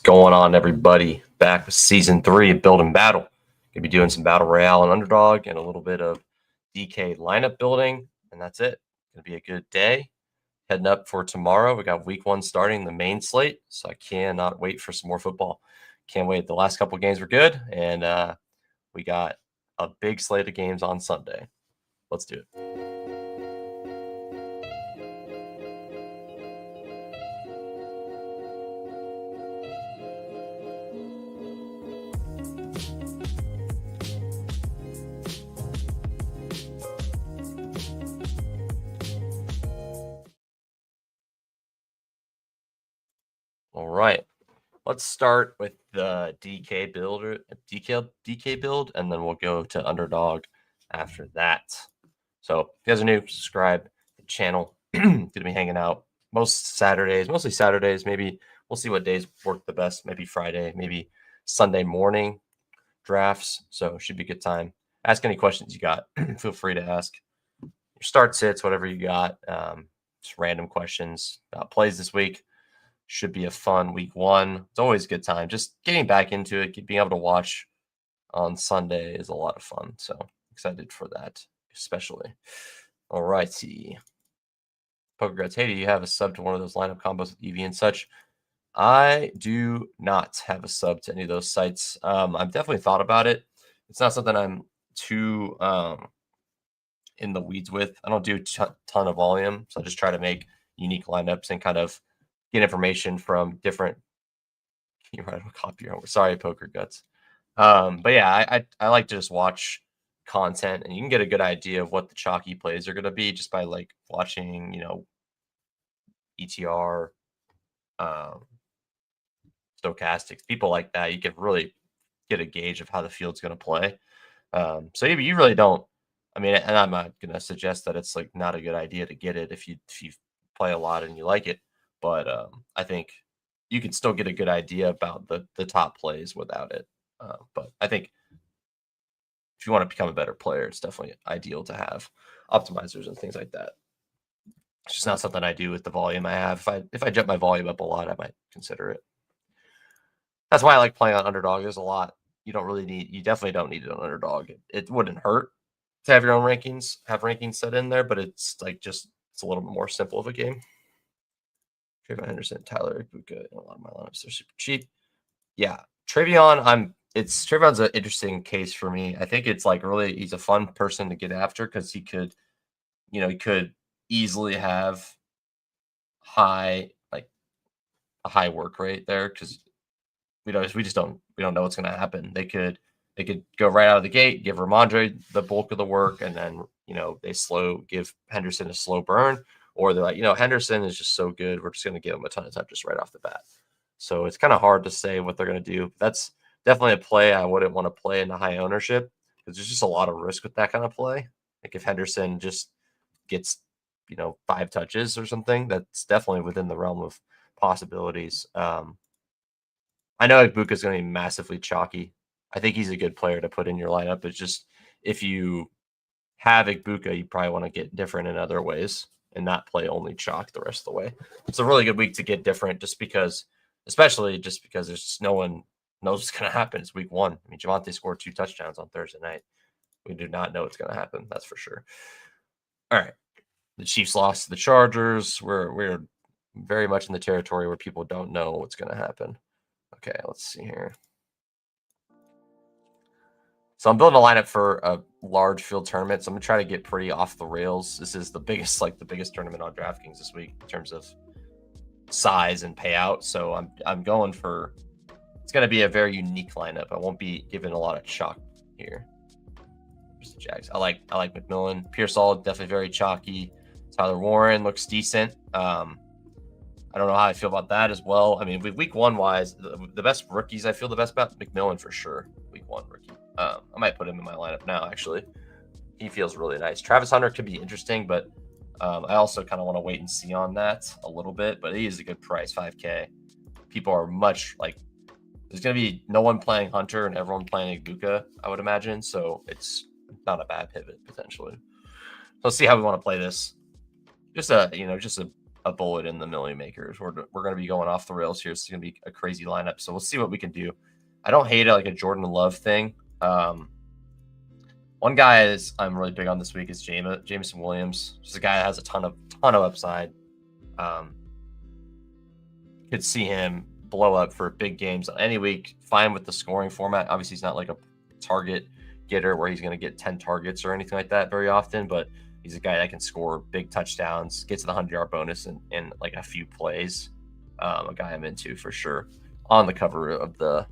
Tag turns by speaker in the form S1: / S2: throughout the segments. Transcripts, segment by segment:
S1: going on, everybody? Back with season 3 of Build and Battle. Gonna be doing some Battle Royale and Underdog and a little bit of DK lineup building, and that's it. Gonna be a good day. Heading up for tomorrow. We got week 1 starting, the main slate, so I cannot wait for some more football. Can't wait. The last couple games were good, and we got a big slate of games on Sunday. Let's do it. All right, let's start with the DK build, and then we'll go to Underdog after that. So if you guys are new, subscribe to the channel. Gonna be hanging out mostly Saturdays. Maybe we'll see what days work the best. Maybe Friday, maybe Sunday morning drafts. So it should be a good time. Ask any questions you got. Feel free to ask. Your start sits, whatever you got. Just random questions about plays this week. Should be a fun week 1. It's always a good time. Just getting back into it, being able to watch on Sunday is a lot of fun. So excited for that, especially. All righty. Poker hey, do you have a sub to one of those lineup combos with EV and such? I do not have a sub to any of those sites. I've definitely thought about it. It's not something I'm too in the weeds with. I don't do a ton of volume, so I just try to make unique lineups and kind of get information from different. Can you write a copy? Sorry, Poker Guts. But yeah, I like to just watch content, and you can get a good idea of what the chalky plays are going to be just by like watching, ETR, stochastics, people like that. You can really get a gauge of how the field's going to play. So you really don't. I mean, and I'm not going to suggest that it's like not a good idea to get it if you play a lot and you like it. But I think you can still get a good idea about the top plays without it. But I think if you want to become a better player, it's definitely ideal to have optimizers and things like that. It's just not something I do with the volume I have. If I jump my volume up a lot, I might consider it. That's why I like playing on Underdog. There's a lot you definitely don't need it on Underdog. It wouldn't hurt to have your own rankings, have rankings set in there, but it's like it's a little bit more simple of a game. Travion Henderson, Tyler Ibuka, and a lot of my lineups are super cheap. Yeah, Travion, Travion's an interesting case for me. I think it's like really he's a fun person to get after because he could easily have a high work rate there because we just don't know what's going to happen. They could go right out of the gate, give Ramondre the bulk of the work, and then they give Henderson a slow burn. Or they're like, Henderson is just so good. We're just going to give him a ton of time just right off the bat. So it's kind of hard to say what they're going to do. That's definitely a play I wouldn't want to play in a high ownership because there's just a lot of risk with that kind of play. Like if Henderson just gets, 5 touches or something, that's definitely within the realm of possibilities. I know Ibuka is going to be massively chalky. I think he's a good player to put in your lineup. It's just if you have Ibuka, you probably want to get different in other ways and not play only chalk the rest of the way. It's a really good week to get different especially because there's just no one knows what's going to happen. It's week 1. I mean, Javonte scored 2 touchdowns on Thursday night. We do not know what's going to happen. That's for sure. All right. The Chiefs lost to the Chargers. We're very much in the territory where people don't know what's going to happen. Okay, let's see here. So I'm building a lineup for a large field tournament. So I'm gonna try to get pretty off the rails. This is the biggest tournament on DraftKings this week in terms of size and payout. So I'm going for. It's gonna be a very unique lineup. I won't be given a lot of chalk here. Here's the Jags. I like McMillan. Pearsall definitely very chalky. Tyler Warren looks decent. I don't know how I feel about that as well. I mean, with week 1 wise, the best rookies I feel the best about McMillan for sure. Week 1 rookie. I might put him in my lineup now, actually. He feels really nice. Travis Hunter could be interesting, but I also kind of want to wait and see on that a little bit. But he is a good price, $5K. People are there's going to be no one playing Hunter and everyone playing Ibuka, I would imagine. So it's not a bad pivot, potentially. So let's see how we want to play this. Just a a bullet in the milli makers. We're going to be going off the rails here. It's going to be a crazy lineup. So we'll see what we can do. I don't hate it, like a Jordan Love thing. One guy I'm really big on this week is Jameson Williams. Just a guy that has a ton of upside. Could see him blow up for big games any week. Fine with the scoring format. Obviously, he's not like a target getter where he's going to get 10 targets or anything like that very often, but he's a guy that can score big touchdowns, get to the 100-yard bonus in like a few plays. A guy I'm into for sure on the cover of the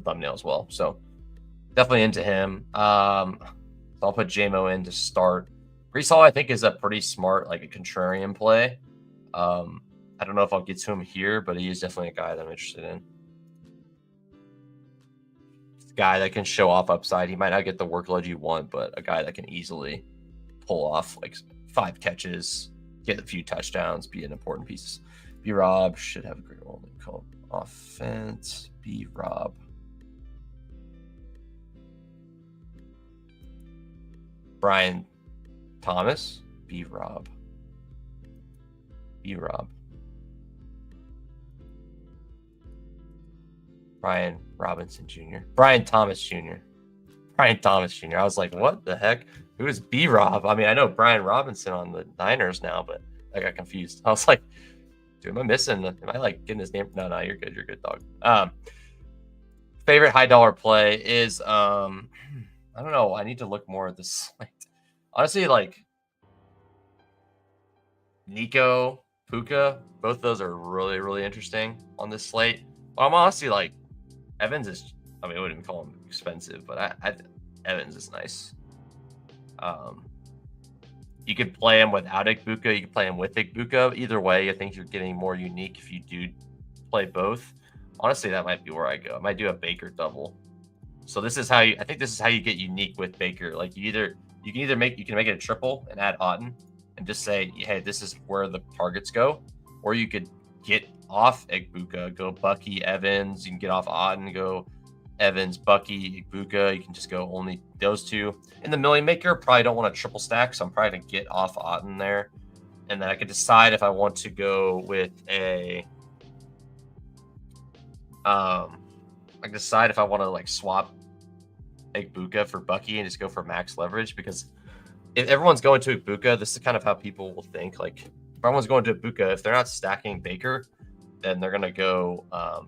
S1: thumbnail as well. So definitely into him. So I'll put JMO in to start. Breece Hall, I think, is a pretty smart, like a contrarian play. I don't know if I'll get to him here, but he is definitely a guy that I'm interested in. It's a guy that can show off upside. He might not get the workload you want, but a guy that can easily pull off like 5 catches, get a few touchdowns, be an important piece. B-Rob should have a great role in called offense. B-Rob. Brian Thomas. B-Rob. B-Rob. Brian Robinson Jr. Brian Thomas Jr. Brian Thomas Jr. I was like, what the heck? Who is B-Rob? I mean, I know Brian Robinson on the Niners now, but I got confused. I was like, dude, am I missing? Am I like getting his name? No, you're good. You're good, dog. Favorite high dollar play is I don't know. I need to look more at this. Honestly, like Nico, Puka, both of those are really, really interesting on this slate. But I'm honestly like Evans is. I mean, I wouldn't even call him expensive, but Evans is nice. You could play him without Igbuka. You could play him with Igbuka. Either way, I think you're getting more unique if you do play both. Honestly, that might be where I go. I might do a Baker double. So this is how I think this is how you get unique with Baker. Like you can make it a triple and add Otten and just say, hey, this is where the targets go, or you could get off Igbuka, go Bucky, Evans. You can get off Otten, go Evans, Bucky, Igbuka. You can just go only those two. In the Millie Maker, probably don't want a triple stack, so I'm probably gonna get off Otten there, and then I could decide if I want to go with a. I can decide if I want to like swap Igbuka for Bucky and just go for max leverage, because if everyone's going to Igbuka, this is kind of how people will think. Like if everyone's going to Igbuka, if they're not stacking Baker, then they're gonna go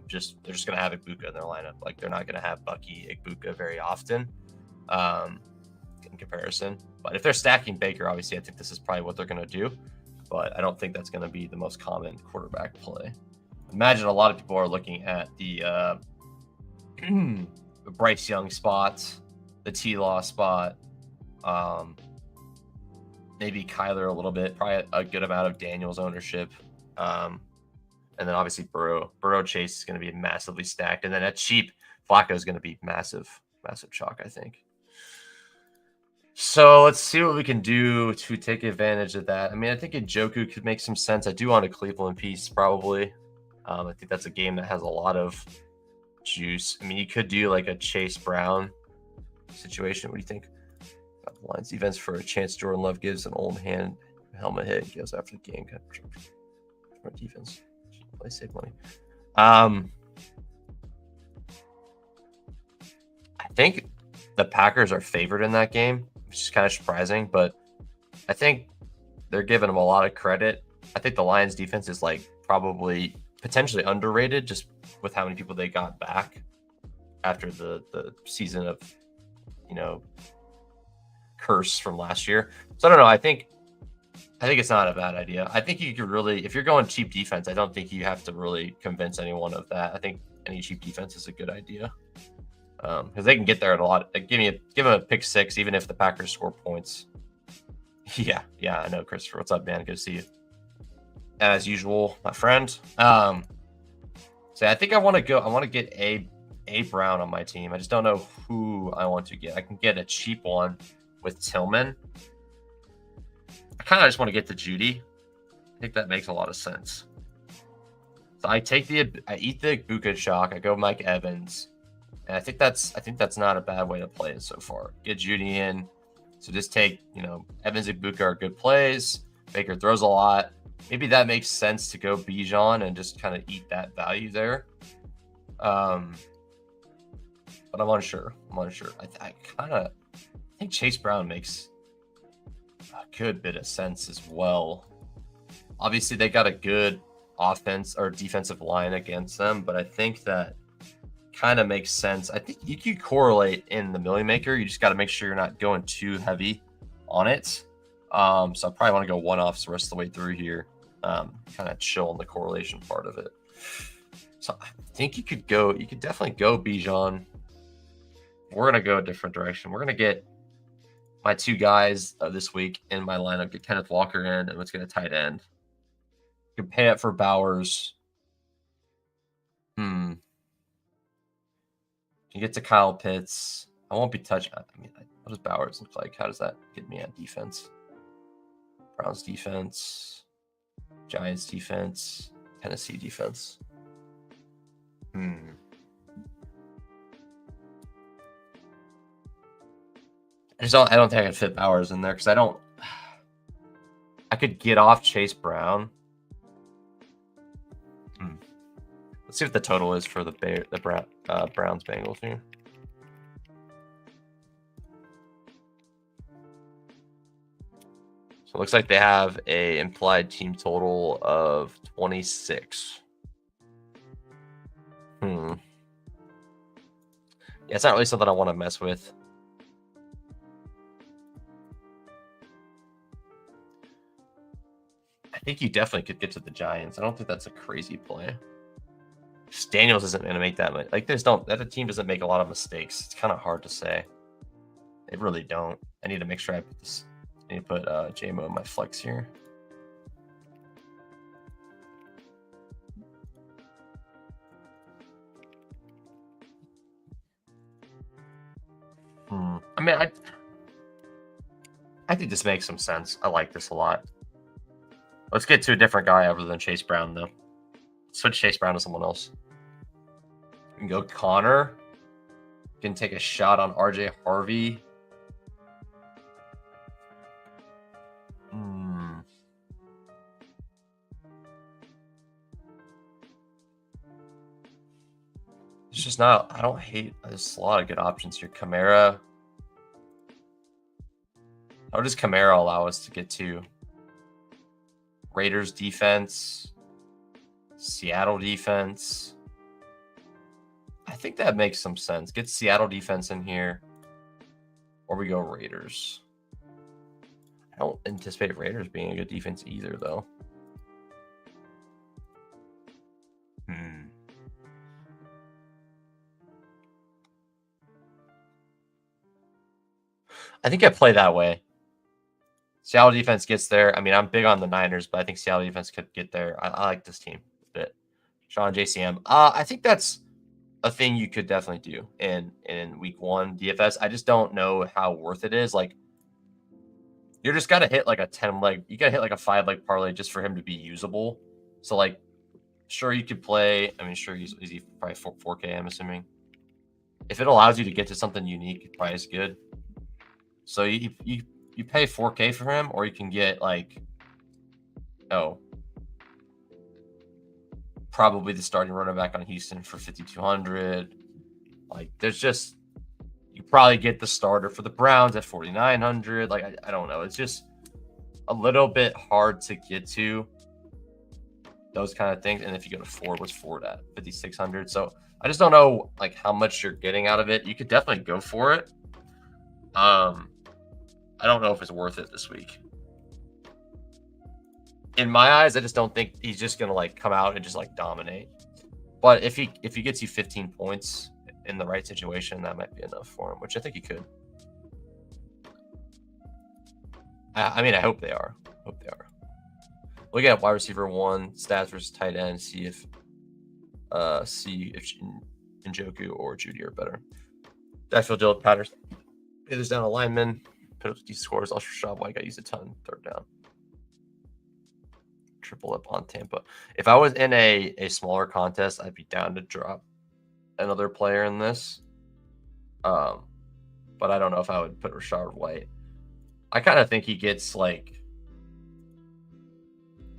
S1: they're just gonna have Igbuka in their lineup. Like they're not gonna have Bucky Igbuka very often in comparison. But if they're stacking Baker, obviously I think this is probably what they're gonna do. But I don't think that's gonna be the most common quarterback play. Imagine a lot of people are looking at the Bryce Young spot, the T-Law spot, maybe Kyler a little bit, probably a good amount of Daniels ownership. And then obviously Burrow Chase is going to be massively stacked. And then at cheap, Flacco is going to be massive chalk, I think. So let's see what we can do to take advantage of that. I mean, I think Njoku could make some sense. I do want a Cleveland piece probably. I think that's a game that has a lot of juice. I mean, you could do like a Chase Brown situation. What do you think? Lions defense for a chance. Jordan Love gives an old hand helmet hit. Goes after the game. Defense. Play save money. I think the Packers are favored in that game, which is kind of surprising, but I think they're giving them a lot of credit. I think the Lions defense is like probably potentially underrated just with how many people they got back after the season of, curse from last year. So I don't know. I think it's not a bad idea. I think you could really, if you're going cheap defense, I don't think you have to really convince anyone of that. I think any cheap defense is a good idea because they can get there at a lot. Like, give them a pick 6, even if the Packers score points. Yeah, I know, Christopher. What's up, man? Good to see you. As usual, my friend. So I think I want to get a Brown on my team. I just don't know who I want to get. I can get a cheap one with Tillman. I kind of just want to get to Judy. I think that makes a lot of sense. So I eat the Igbuka chalk. I go Mike Evans, and I think that's not a bad way to play it so far. Get Judy in. So just take Evans and Igbuka are good plays. Baker throws a lot. maybe that makes sense to go Bijan and just kind of eat that value there. But I'm unsure. I think Chase Brown makes a good bit of sense as well. Obviously, they got a good offense or defensive line against them, but I think that kind of makes sense. I think you could correlate in the Millie Maker. You just got to make sure you're not going too heavy on it. So I probably want to go one-offs the rest of the way through here. Kind of chill on the correlation part of it. So I think you could definitely go Bijan. We're going to go a different direction. We're going to get my two guys this week in my lineup, get Kenneth Walker in, and let's get a tight end. You can pay up for Bowers. You get to Kyle Pitts. I won't be touching. I mean, what does Bowers look like? How does that get me on defense? Browns defense, Giants defense, Tennessee defense. I don't think I can fit Bowers in there because I could get off Chase Brown. Let's see what the total is for the Browns Bengals here. So it looks like they have a implied team total of 26. Yeah, it's not really something I want to mess with. I think you definitely could get to the Giants. I don't think that's a crazy play. Daniels isn't going to make that much. Like, that team doesn't make a lot of mistakes. It's kind of hard to say. They really don't. I need to make sure I put this. I need to put JMO in my flex here. I mean, I think this makes some sense. I like this a lot. Let's get to a different guy other than Chase Brown, though. Switch Chase Brown to someone else. We can go Connor. We can take a shot on RJ Harvey. It's just not. I don't hate. There's a lot of good options here. Kamara. How does Kamara allow us to get to? Raiders defense, Seattle defense. I think that makes some sense. Get Seattle defense in here, or we go Raiders. I don't anticipate Raiders being a good defense either, though. I think I play that way. Seattle defense gets there. I mean, I'm big on the Niners, but I think Seattle defense could get there. I like this team a bit. Sean JCM. I think that's a thing you could definitely do in week 1 DFS. I just don't know how worth it is. Like, you're just got to hit like a 10-leg. You got to hit like a 5-leg parlay just for him to be usable. So, like, sure, you could play. I mean, sure, he's probably 4K, I'm assuming. If it allows you to get to something unique, it probably is good. So you pay 4K for him, or you can get like, probably the starting running back on Houston for 5,200. Like, there's just, you probably get the starter for the Browns at 4,900. Like, I don't know. It's just a little bit hard to get to those kind of things. And if you go to Ford, what's Ford at? 5,600. So I just don't know like how much you're getting out of it. You could definitely go for it. I don't know if it's worth it this week. In my eyes, I just don't think he's just gonna like come out and just like dominate. But if he gets you 15 points in the right situation, that might be enough for him, which I think he could. I mean, I hope they are. Look at wide receiver 1 stats versus tight end. See if Njoku or Judy are better. Jacksonville Dylan Patterson. It is down a lineman. Put up these scores. I'll shop like I used a ton. Third down. Triple up on Tampa. If I was in a smaller contest, I'd be down to drop another player in this. But I don't know if I would put Rashard White. I kind of think he gets like,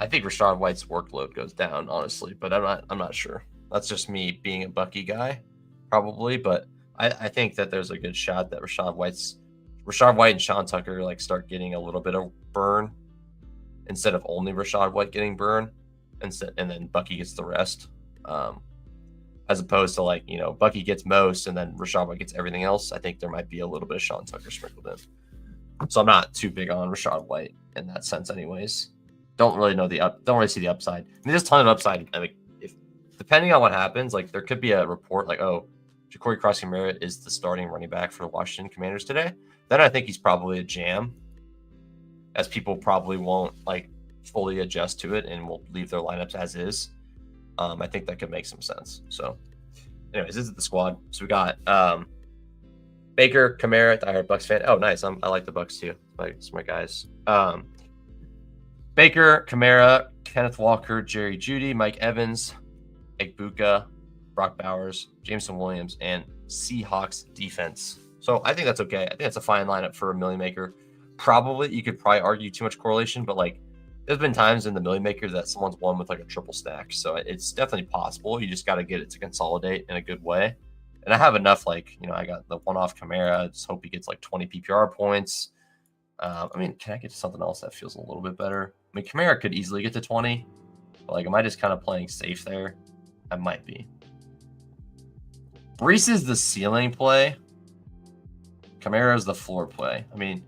S1: I think Rachaad White's workload goes down, honestly, but I'm not sure. That's just me being a Bucky guy, probably. But I think that there's a good shot that Rachaad White and Sean Tucker like start getting a little bit of burn instead of only Rachaad White getting burn, and then Bucky gets the rest. As opposed to like, Bucky gets most and then Rachaad White gets everything else. I think there might be a little bit of Sean Tucker sprinkled in. So I'm not too big on Rachaad White in that sense, anyways. Don't really see the upside. I mean, there's a ton of upside. I mean, if depending on what happens, like there could be a report like, oh, Ja'Cory Cross-Kamara is the starting running back for the Washington Commanders today. Then I think he's probably a jam, as people probably won't like fully adjust to it and will leave their lineups as is. I think that could make some sense. So, anyways, this is the squad. So we got Baker, Kamara, diehard Bucks fan. Oh, nice. I like the Bucks too. It's my guys. Baker, Kamara, Kenneth Walker, Jerry Jeudy, Mike Evans, Egbuka, Brock Bowers, Jameson Williams, and Seahawks defense. So I think that's okay. I think that's a fine lineup for a million maker. You could probably argue too much correlation, but like there's been times in the million maker that someone's won with like a triple stack. So it's definitely possible. You just got to get it to consolidate in a good way. And I have enough, like, I got the one-off Kamara. I just hope he gets like 20 PPR points. I mean, can I get to something else that feels a little bit better? I mean, Kamara could easily get to 20. But like, am I just kind of playing safe there? I might be. Brees is the ceiling play. Kamara is the floor play. I mean,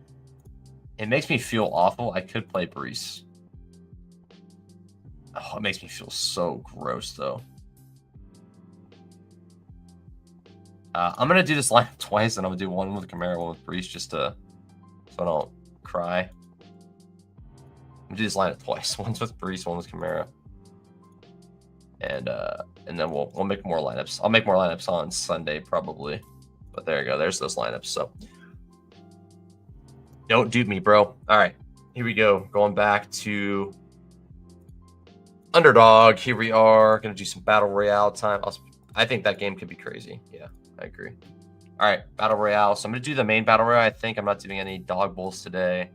S1: it makes me feel awful. I could play Brees. Oh, it makes me feel so gross, though. I'm going to do this lineup twice, and I'm going to do one with Kamara, one with Brees, just so I don't cry. I'm going to do this lineup twice. One's with Brees, one with Kamara. And then we'll make more lineups. I'll make more lineups on Sunday, probably. But there you go. There's those lineups. So don't dupe me, bro. All right. Here we go. Going back to Underdog. Here we are. Going to do some Battle Royale time. I think that game could be crazy. Yeah, I agree. All right. Battle Royale. So I'm going to do the main Battle Royale. I think I'm not doing any dog bowls today.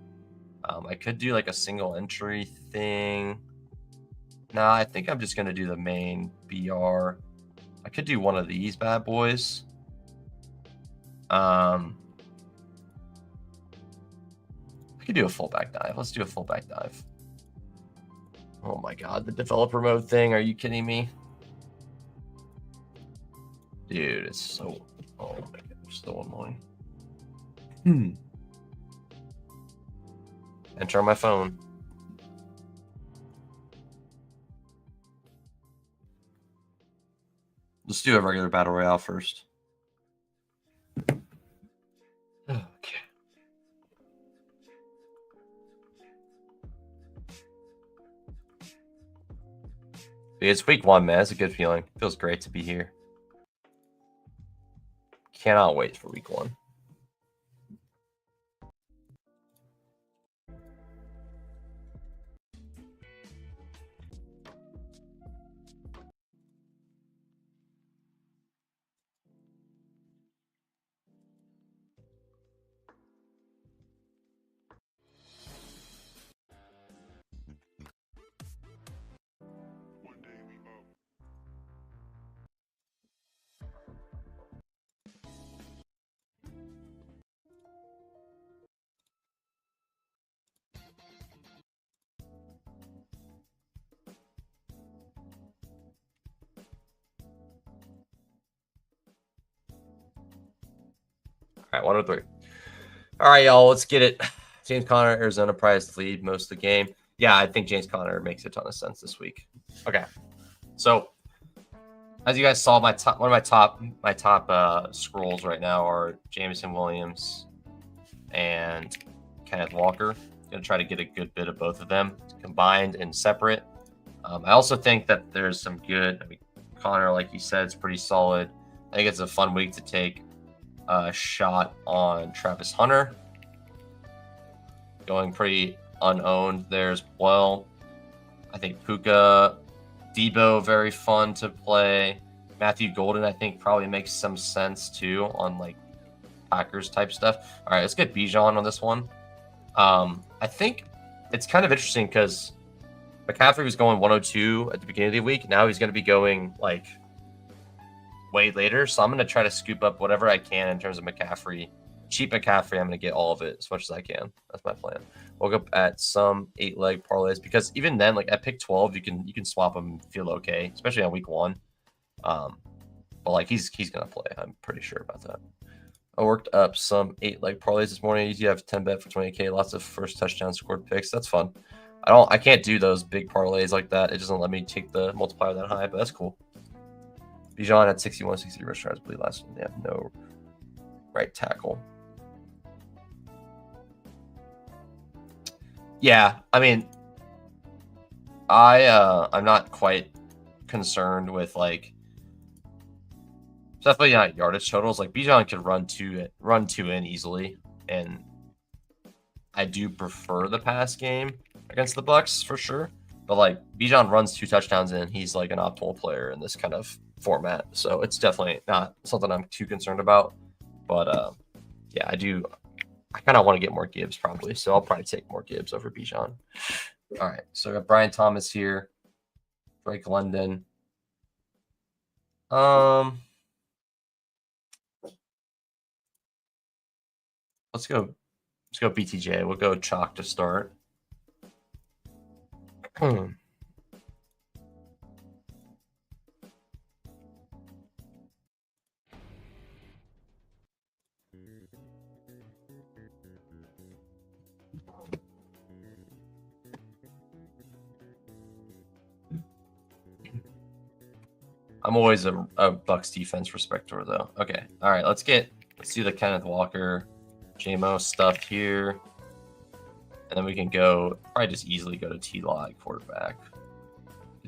S1: I could do like a single entry thing. No, I think I'm just going to do the main BR. I could do one of these bad boys. I could do a fullback dive. Let's do a fullback dive. Oh my god, the developer mode thing. Are you kidding me? Dude, it's so... Oh my god, it's so annoying. Enter on my phone. Let's do a regular battle royale first. Okay. It's week 1, man. It's a good feeling. It feels great to be here. Cannot wait for week 1. All right, 103. All right, y'all, let's get it. James Conner, Arizona prize lead most of the game. Yeah, I think James Conner makes a ton of sense this week. Okay, so as you guys saw, one of my top scrolls right now are Jameson Williams and Kenneth Walker. Gonna try to get a good bit of both of them combined and separate. I also think that there's some good. I mean, Conner, like you said, is pretty solid. I think it's a fun week to take a shot on Travis Hunter, going pretty unowned there as well. I think Puka, Debo, very fun to play. Matthew Golden, I think, probably makes some sense too on like Packers type stuff. All right, let's get Bijan on this one. I think it's kind of interesting because McCaffrey was going 102 at the beginning of the week. Now he's going to be going like way later. So I'm going to try to scoop up whatever I can in terms of McCaffrey. Cheap McCaffrey, I'm going to get all of it as much as I can. That's my plan. We'll go at some 8-leg parlays because even then, like at pick 12, you can swap them and feel okay, especially on week 1. But like he's going to play. I'm pretty sure about that. I worked up some 8-leg parlays this morning. You have 10 bet for 20K. Lots of first touchdown scored picks. That's fun. I can't do those big parlays like that. It doesn't let me take the multiplier that high, but that's cool. Bijan had 61, 60 rush yards, I believe last one. They have no right tackle. Yeah, I mean, I'm not quite concerned with like definitely not yardage totals. Like Bijan could run two in easily, and I do prefer the pass game against the Bucks for sure. But like Bijan runs 2 touchdowns in, he's like an optimal player in this kind of format. So it's definitely not something I'm too concerned about. But yeah, I kind of want to get more Gibbs probably. So I'll probably take more Gibbs over Bijan. All right. So I got Brian Thomas here. Drake London. Let's go BTJ. We'll go chalk to start. I'm always a Bucks defense respecter though. Okay. All right. Let's do the Kenneth Walker, JMO stuff here. And then we can probably just easily go to T-Law at quarterback.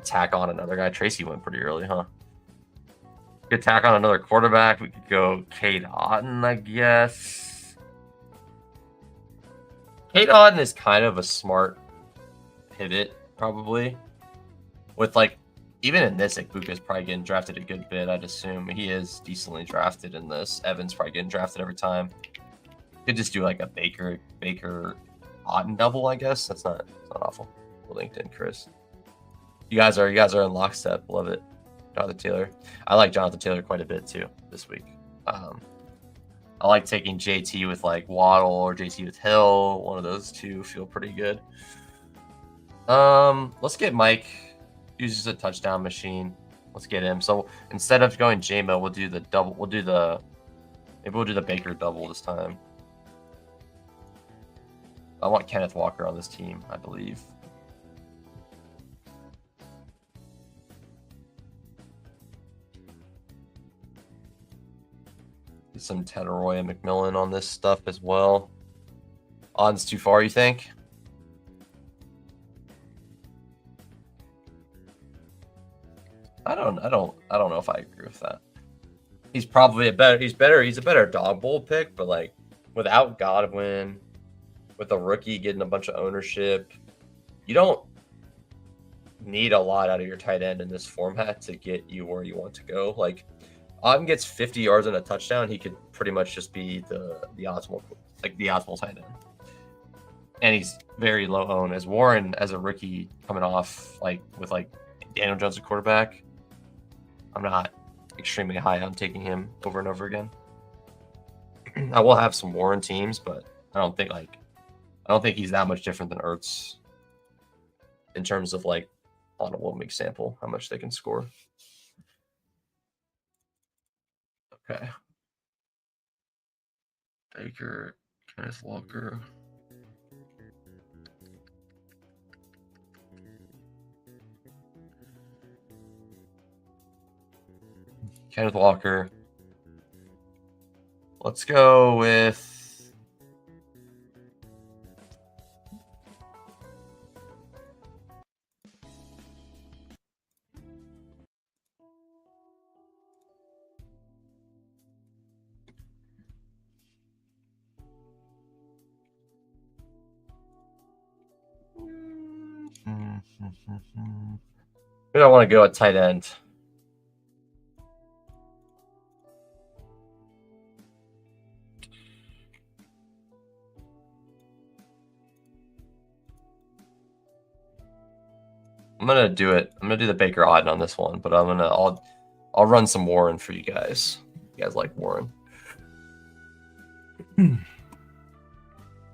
S1: Tack on another guy. Tracy went pretty early, huh? Could tack on another quarterback. We could go Cade Otton, I guess. Cade Otton is kind of a smart pivot, probably. With like, even in this, like Buka's probably getting drafted a good bit, I'd assume. He is decently drafted in this. Evans probably getting drafted every time. Could just do like a Baker Otton double, I guess. That's not awful. LinkedIn, Chris. You guys are in lockstep. Love it. Jonathan Taylor. I like Jonathan Taylor quite a bit too this week. I like taking JT with like Waddle or JT with Hill. One of those two feel pretty good. Let's get Mike. Uses a touchdown machine. Let's get him. So instead of going JMO, we'll do the double. Maybe we'll do the Baker double this time. I want Kenneth Walker on this team, I believe. Get some Tedroy and McMillan on this stuff as well. Odds too far, you think? I don't know if I agree with that. He's probably he's a better dog bowl pick, but like without Godwin, with a rookie getting a bunch of ownership, you don't need a lot out of your tight end in this format to get you where you want to go. Like Otton gets 50 yards and a touchdown, he could pretty much just be the optimal tight end. And he's very low owned. As Warren, as a rookie coming off with Daniel Jones at quarterback, I'm not extremely high on taking him over and over again. I will have some Warren teams, but I don't think he's that much different than Ertz in terms of like on a 1 week sample, how much they can score. Okay. Baker, Kenneth Walker. Kenneth Walker. Let's go with who do I want to go at tight end? I'm gonna do it. I'm gonna do the Baker Otten on this one, but I'll run some Warren for you guys. You guys like Warren?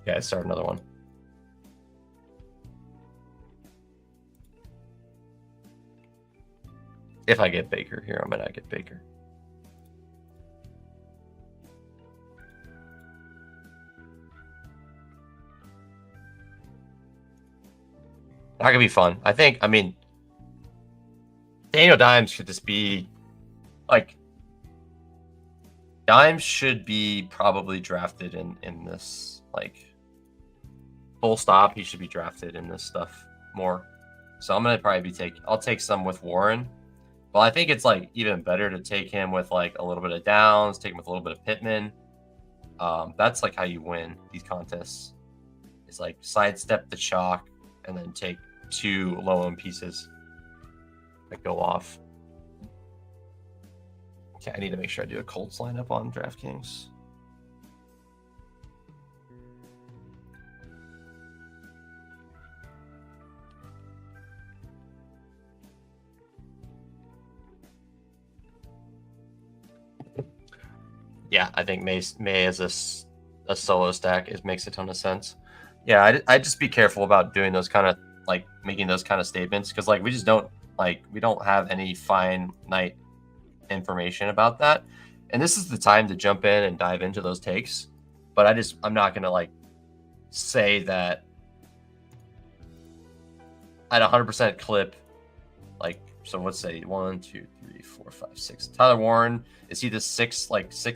S1: Yeah, start another one. If I get Baker here, I might not get Baker. That could be fun. I mean, Daniel Dimes should just be like, Dimes should be probably drafted in this, like, full stop. He should be drafted in this stuff more. So I'm gonna probably I'll take some with Warren. Well, I think it's like even better to take him with like a little bit of Downs, take him with a little bit of Pittman. That's like how you win these contests. It's like sidestep the chalk and then take 2 low-owned pieces that go off. Okay, I need to make sure I do a Colts lineup on DraftKings. Yeah, I think May as a solo stack makes a ton of sense. Yeah, I'd just be careful about doing those kind of, like, making those kind of statements, because like we don't have any finite information about that, and this is the time to jump in and dive into those takes. But I'm not gonna like say that at 100% clip, like, so let's say 1, 2, 3, 4, 5, 6. Tyler Warren, is he the sixth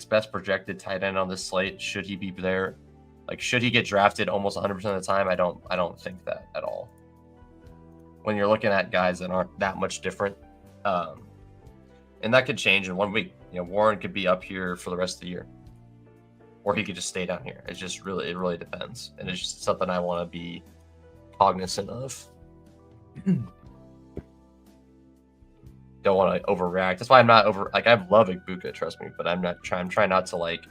S1: best projected tight end on this slate? Should he be there? Like, should he get drafted almost 100% of the time? I don't think that at all. When you're looking at guys that aren't that much different, and that could change in 1 week. You know, Warren could be up here for the rest of the year, or he could just stay down here. It really depends, and it's just something I want to be cognizant of. Don't want to overreact. That's why I'm not I love Ibuka, trust me, but I'm trying not to like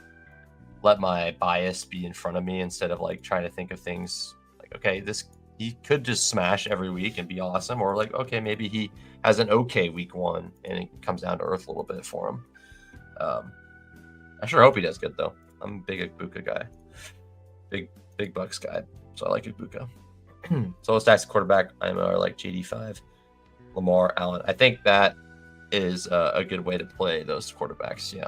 S1: let my bias be in front of me, instead of like trying to think of things like, okay, he could just smash every week and be awesome, or like, okay, maybe he has an okay week 1 and it comes down to earth a little bit for him. I sure hope he does good though. I'm a big Ibuka guy, big Bucks guy, so I like Ibuka. So let's tax quarterback. I'm like JD5. Lamar, Allen. I think that is a good way to play those quarterbacks. Yeah,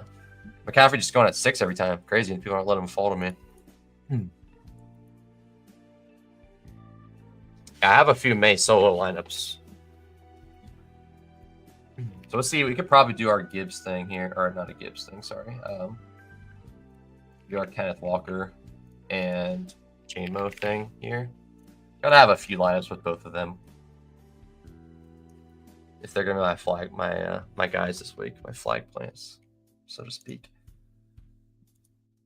S1: McCaffrey just going at 6 every time. Crazy, and people aren't letting him fall to me. I have a few May solo lineups. So let's see. We could probably do our Gibbs thing here, or not a Gibbs thing. Sorry. Do our Kenneth Walker and JMO thing here. Gotta have a few lineups with both of them, if they're gonna be my guys this week, my flag plants, so to speak.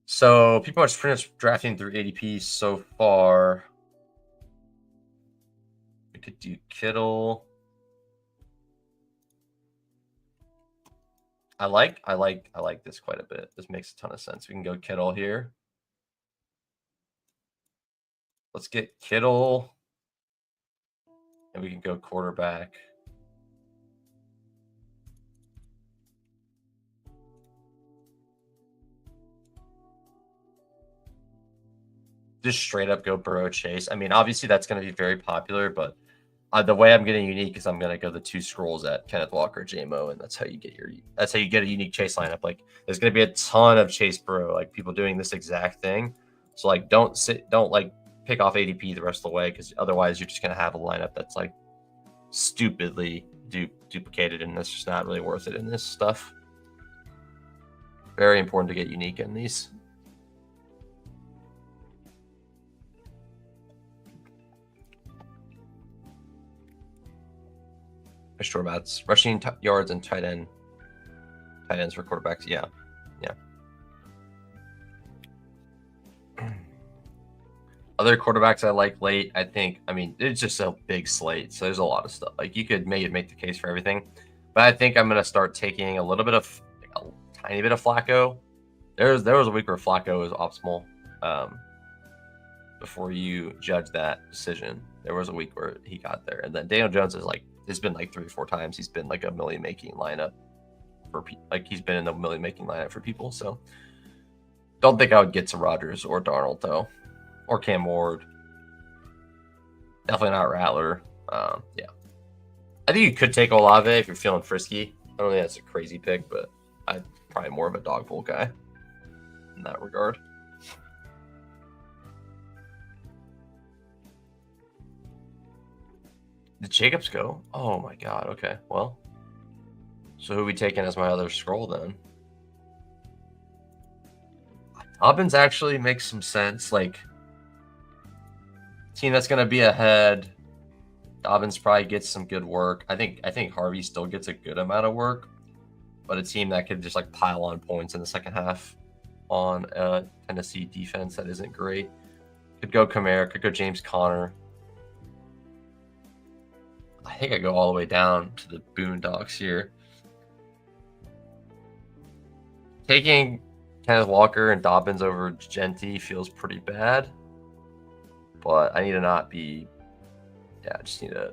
S1: So people are just pretty much drafting through ADP so far. We could do Kittle. I like this quite a bit. This makes a ton of sense. We can go Kittle here. Let's get Kittle, and we can go quarterback. Just straight up go Burrow Chase. I mean, obviously that's going to be very popular, but the way I'm getting unique is I'm going to go the 2 scrolls at Kenneth Walker, JMO, and that's how you get a unique Chase lineup. Like, there's going to be a ton of Chase Burrow, like people doing this exact thing. So like, don't like pick off ADP the rest of the way, because otherwise you're just going to have a lineup that's like stupidly duplicated, and that's just not really worth it in this stuff. Very important to get unique in these. Sure, Mats. Rushing yards and tight ends for quarterbacks. Yeah. Other quarterbacks I like late, I mean, it's just a big slate, so there's a lot of stuff. Like, you could make the case for everything, but I think I'm gonna start taking a tiny bit of Flacco. There was a week where Flacco was optimal. Before you judge that decision, there was a week where he got there, and then Daniel Jones is like there's been like 3 or 4 times he's been like a million making lineup for like he's been in the million making lineup for people. So don't think I would get to Rodgers or Darnold though, or Cam Ward. Definitely not Rattler. Yeah, I think you could take Olave if you're feeling frisky. I don't think that's a crazy pick, but I'm probably more of a dog bowl guy in that regard. Did Jacobs go? Oh my god. Okay. Well, so who are we taking as my other scroll then? Dobbins actually makes some sense. Like, team that's going to be ahead. Dobbins probably gets some good work. I think Harvey still gets a good amount of work, but a team that could just like pile on points in the second half on a Tennessee defense that isn't great. Could go Kamara, could go James Conner. I think I go all the way down to the Boondocks here. Taking Kenneth Walker and Dobbins over Genty feels pretty bad, but I need to not be. Yeah, I just need a.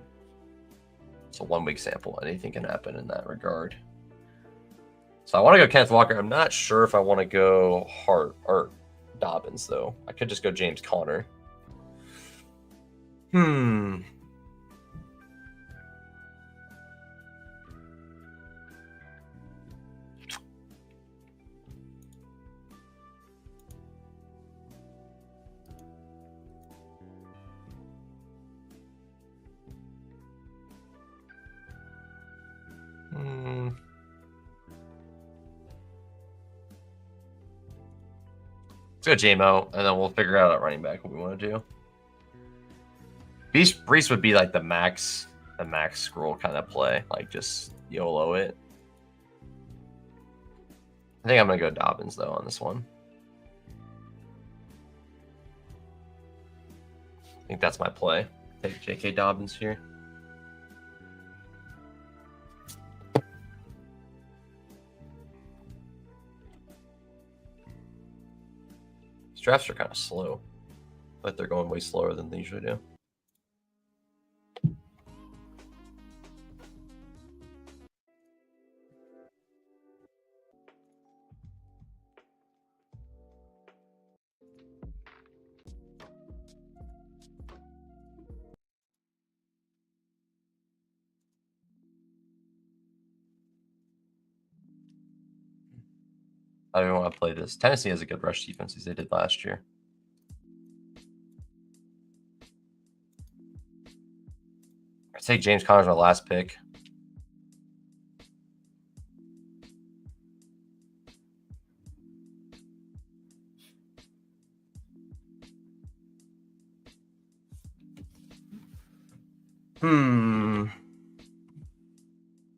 S1: It's a 1 week sample. Anything can happen in that regard. So I want to go Kenneth Walker. I'm not sure if I want to go Hart or Dobbins though. I could just go James Conner. Let's go JMO, and then we'll figure out at running back what we want to do. Brees would be like the max scroll kind of play, like just YOLO it. I think I'm gonna go Dobbins though on this one. I think that's my play. Take J.K. Dobbins here. Drafts are kind of slow. But they're going way slower than they usually do. I don't even want to play this. Tennessee has a good rush defense as they did last year. I take James Conner's my last pick.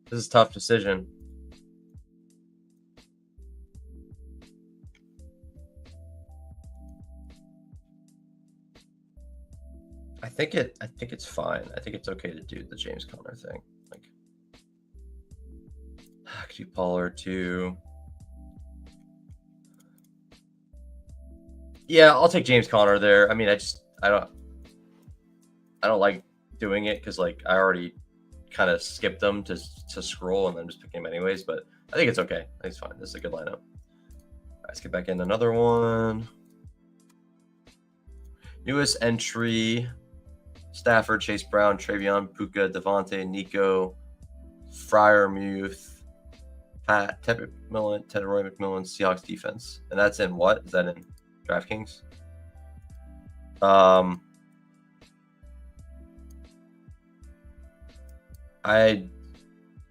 S1: This is a tough decision. I think it's fine. I think it's okay to do the James Conner thing. Like, could you Pollard too? Yeah, I'll take James Conner there. I mean, I don't like doing it because like I already kind of skipped them to scroll and then just pick him anyways. But I think it's okay. I think it's fine. This is a good lineup. Let's get back in another one. Newest entry: Stafford, Chase Brown, Travion, Puka, Devontae, Nico, Freiermuth, Pat, Ted Roy McMillan, Seahawks defense. And that's in what? Is that in DraftKings? I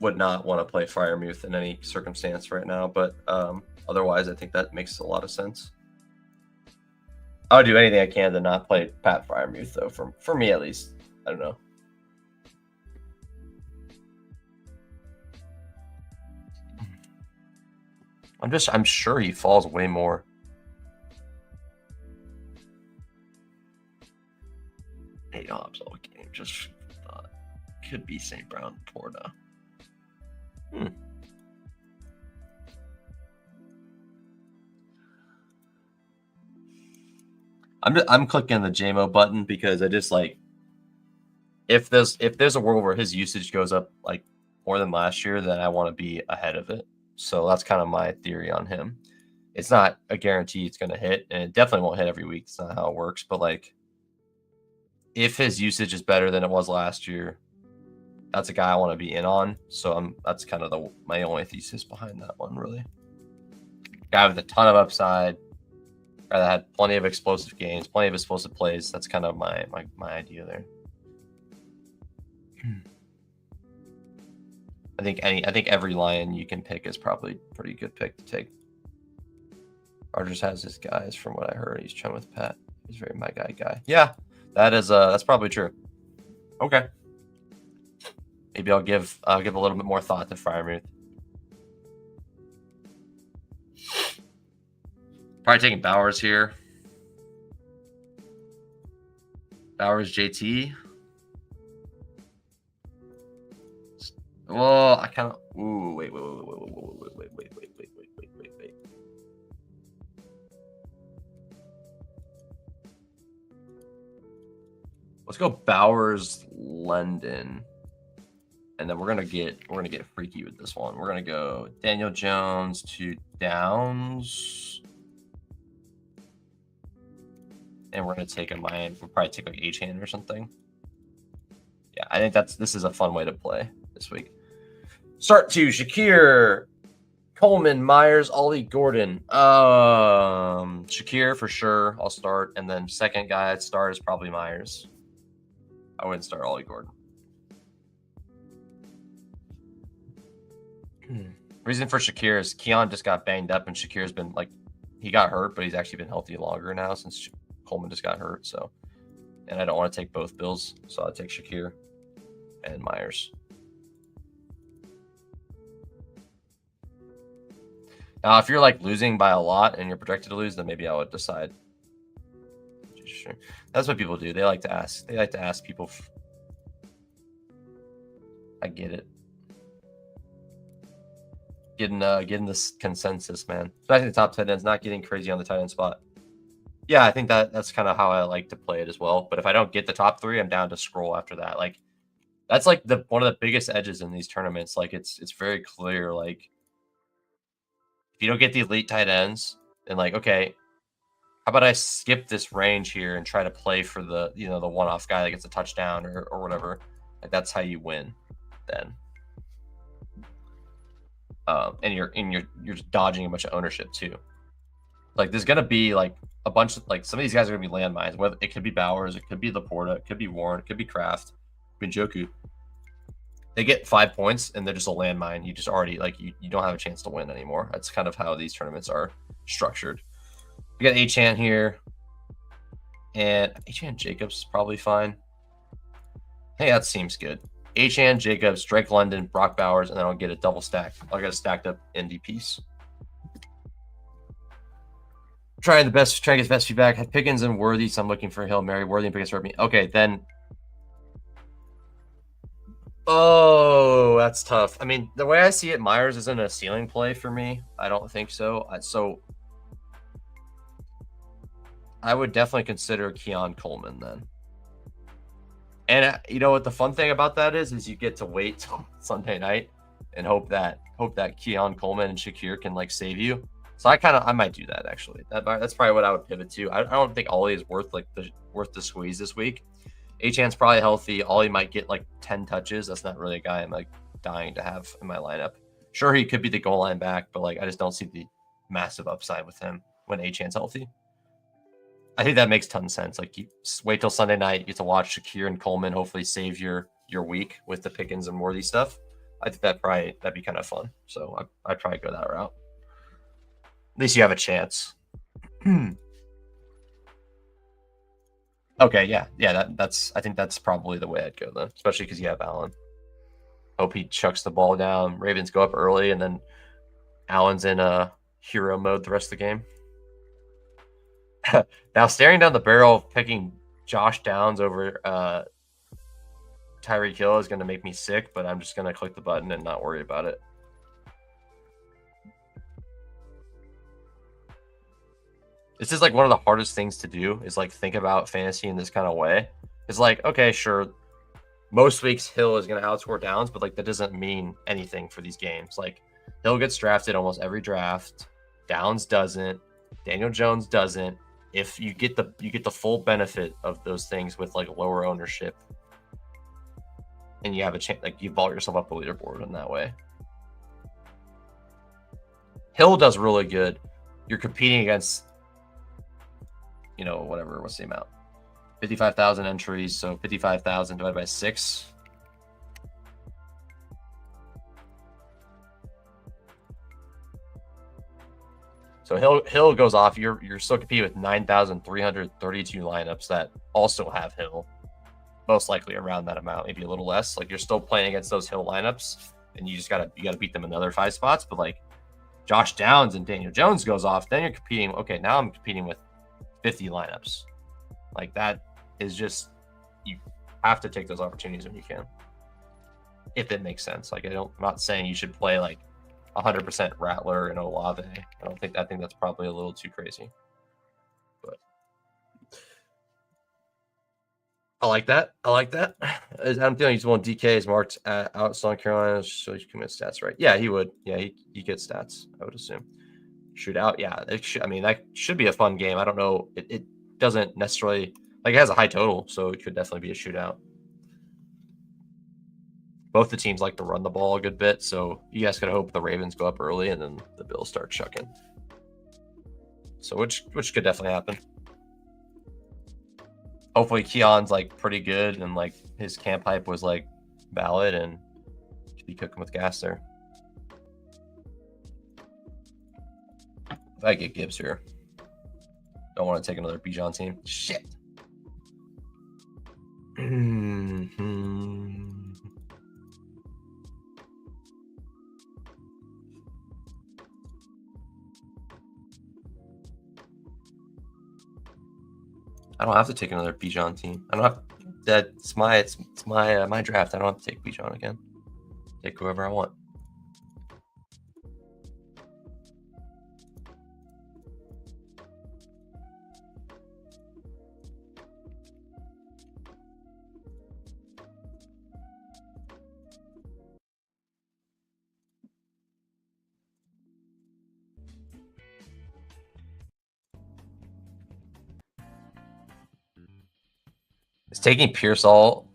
S1: would not want to play Freiermuth in any circumstance right now, but otherwise, I think that makes a lot of sense. I would do anything I can to not play Pat Freiermuth, though, for me at least. I don't know. I'm sure he falls way more. Hey, Hobbs all game. Just could be St. Brown Porta. I'm clicking the JMO button because I just like if there's a world where his usage goes up like more than last year, then I want to be ahead of it. So that's kind of my theory on him. It's not a guarantee it's going to hit, and it definitely won't hit every week. It's not how it works. But like, if his usage is better than it was last year, that's a guy I want to be in on. So that's kind of my only thesis behind that one, really. Guy with a ton of upside, guy that had plenty of explosive games, plenty of explosive plays. That's kind of my idea there. I think every Lion you can pick is probably a pretty good pick to take. Rogers has his guys from what I heard. He's chum with Pat. He's very my guy. Yeah, that's probably true. Okay. Maybe I'll give a little bit more thought to Freiermuth. Probably taking Bowers here. Bowers JT. Well, I kind of. Ooh, wait. Let's go Bowers, London, and then we're gonna get freaky with this one. We're gonna go Daniel Jones to Downs, and we're gonna take a Miami. We'll probably take like H-hand or something. Yeah, I think this is a fun way to play this week. Start to Shakir, Coleman, Myers, Ollie, Gordon. Shakir for sure. I'll start, and then second guy I'd start is probably Myers. I wouldn't start Ollie Gordon. Reason for Shakir is Keon just got banged up, and Shakir's been like, he got hurt, but he's actually been healthy longer now since Coleman just got hurt. So, and I don't want to take both Bills, so I'll take Shakir and Myers. Now, if you're like losing by a lot and you're projected to lose, then maybe I would decide. That's what people do. They like to ask. They like to ask people. I get it. Getting this consensus, man. Especially the top tight ends, not getting crazy on the tight end spot. Yeah, I think that's kind of how I like to play it as well. But if I don't get the top three, I'm down to scroll after that. Like, that's like one of the biggest edges in these tournaments. Like, it's very clear. Like, if you don't get the elite tight ends, then like, okay, how about I skip this range here and try to play for the the one-off guy that gets a touchdown or whatever. Like, that's how you win then. And you're just dodging a bunch of ownership too. Like, there's gonna be like a bunch of like some of these guys are gonna be landmines. Whether it could be Bowers, it could be Laporta, it could be Warren, it could be Kraft, Njoku. They get 5 points and they're just a landmine. You just already like you don't have a chance to win anymore. That's kind of how these tournaments are structured. We got H-Chan here, and H-Chan Jacobs is probably fine. Hey, that seems good. H-Chan Jacobs, Drake London, Brock Bowers, and then I'll get a double stack. I'll get a stacked up ND piece. Try to get his best feedback. Had Pickens and Worthy, so I'm looking for Hail Mary. Worthy and Pickens hurt me. Okay, then. Oh, that's tough. I mean, the way I see it, Myers isn't a ceiling play for me. I don't think so. So I would definitely consider Keon Coleman then. And you know what the fun thing about that is you get to wait till Sunday night and hope that Keon Coleman and Shakir can like save you. So I might do that actually. That's probably what I would pivot to. I don't think Ollie is worth the squeeze this week. H-Chan's probably healthy. Ollie might get like 10 touches. That's not really a guy I'm like dying to have in my lineup. Sure, he could be the goal line back, but like I just don't see the massive upside with him when H-Chan's healthy. I think that makes tons of sense. Like, you wait till Sunday night, you get to watch Shakir and Coleman hopefully save your week with the Pickens and Worthy stuff. I think that'd be kind of fun. So I'd probably go that route. At least you have a chance. Okay, yeah. I think that's probably the way I'd go then, especially because you have Allen. Hope he chucks the ball down. Ravens go up early, and then Allen's in hero mode the rest of the game. Now, staring down the barrel of picking Josh Downs over Tyreek Hill is going to make me sick, but I'm just going to click the button and not worry about it. This is like one of the hardest things to do is like think about fantasy in this kind of way. It's like, okay, sure, most weeks Hill is going to outscore Downs, but like that doesn't mean anything for these games. Like Hill gets drafted almost every draft, Downs doesn't, Daniel Jones doesn't. If you get the full benefit of those things with like lower ownership, and you have a chance, like you vault yourself up the leaderboard in that way. Hill does really good. You're competing against, you know, whatever, what's the amount? 55,000 entries, so 55,000 divided by 6. So Hill goes off. You're still competing with 9,332 lineups that also have Hill, most likely around that amount, maybe a little less. Like you're still playing against those Hill lineups, and you gotta beat them another 5 spots. But like Josh Downs and Daniel Jones goes off, then you're competing. Okay, now I'm competing with 50 lineups. Like that is just, you have to take those opportunities when you can, if it makes sense. Like I'm not saying you should play like 100% Rattler and Olave. I think that's probably a little too crazy. But I like that. I'm feeling he's one DK is marked out South Carolina, so he commit stats, right? Yeah, he would. Yeah, he gets stats, I would assume. Shootout, yeah. I mean, that should be a fun game. I don't know. It doesn't necessarily, like, it has a high total, so it could definitely be a shootout. Both the teams like to run the ball a good bit, so you guys could hope the Ravens go up early and then the Bills start chucking. So which could definitely happen. Hopefully Keon's like pretty good and like his camp hype was like valid and could be cooking with gas there. If I get Gibbs here, don't want to take another Bijan team. Shit. I don't have to take another Bijan team. I don't have that. It's my draft. I don't have to take Bijan again. Take whoever I want. Is taking Pearsall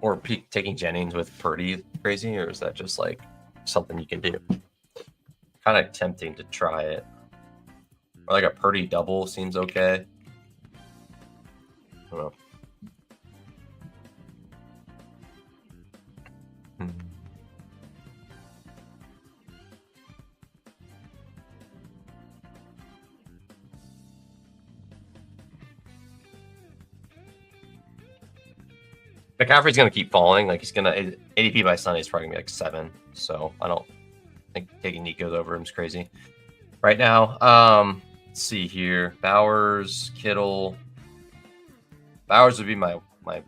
S1: or taking Jennings with Purdy crazy, or is that just like something you can do? Kind of tempting to try it. Or like a Purdy double seems okay. I don't know. McCaffrey's going to keep falling. Like he's going to ADP by Sunday is probably going to be like 7. So I don't think taking Nico's over him is crazy right now. Let's see here. Bowers, Kittle. Bowers would be my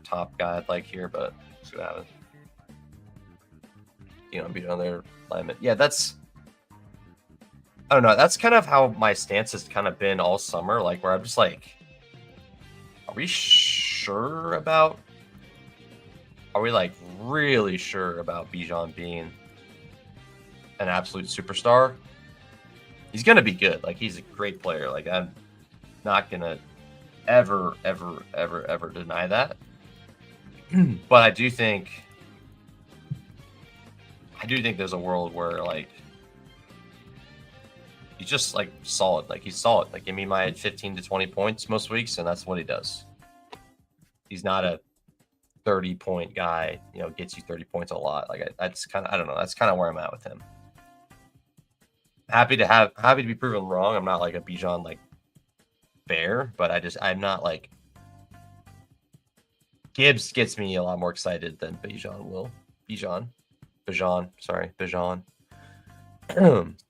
S1: top guy I'd like here, but let's see what happens. You know, beat on their alignment. Yeah, that's, I don't know. That's kind of how my stance has kind of been all summer. Like where I'm just like, are we sure about? Are we like really sure about Bijan being an absolute superstar? He's gonna be good. Like he's a great player. Like I'm not gonna ever deny that. But I do think there's a world where like he's just like solid. Like he's solid. Like give me my 15 to 20 points most weeks, and that's what he does. He's not a 30-point guy, you know, gets you 30 points a lot. Like that's kind of, I don't know. That's kind of where I'm at with him. Happy to be proven wrong. I'm not like a Bijan like bear, but I'm not like Gibbs gets me a lot more excited than Bijan will. Bijan, sorry, Bijan.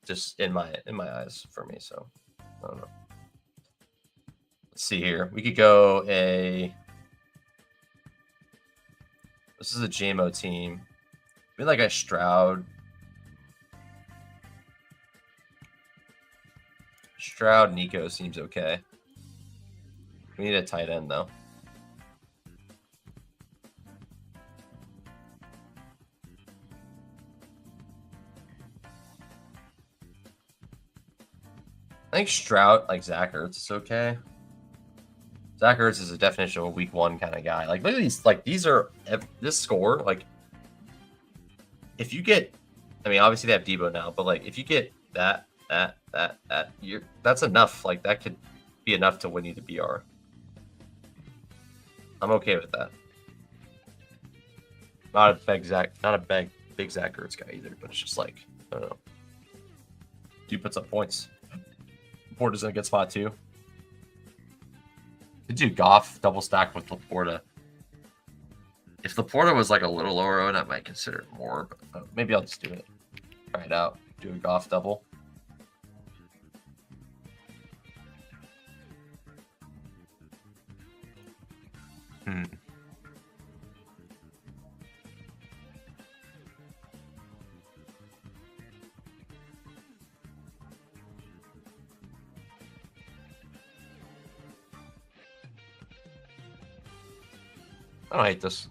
S1: Just in my eyes for me. So I don't know. Let's see here. We could go this is a JMO team. Maybe like a Stroud. Nico seems okay. We need a tight end though. I think Stroud, like Zach Ertz, is okay. Zach Ertz is a definition of a week 1 kind of guy. Like, look at these. Like, these are this score. Like, if you get, I mean, obviously they have Debo now, but like, if you get that, that's enough. Like, that could be enough to win you the BR. I'm okay with that. Not a big Zach Ertz guy either, but it's just like, I don't know. Dude puts up points. Laporta's in a good spot too. Could do Goff double stack with Laporta. If Laporta was like a little lower owned, I might consider it more. But maybe I'll just do it. Try it out. Do a Goff double. I don't hate this.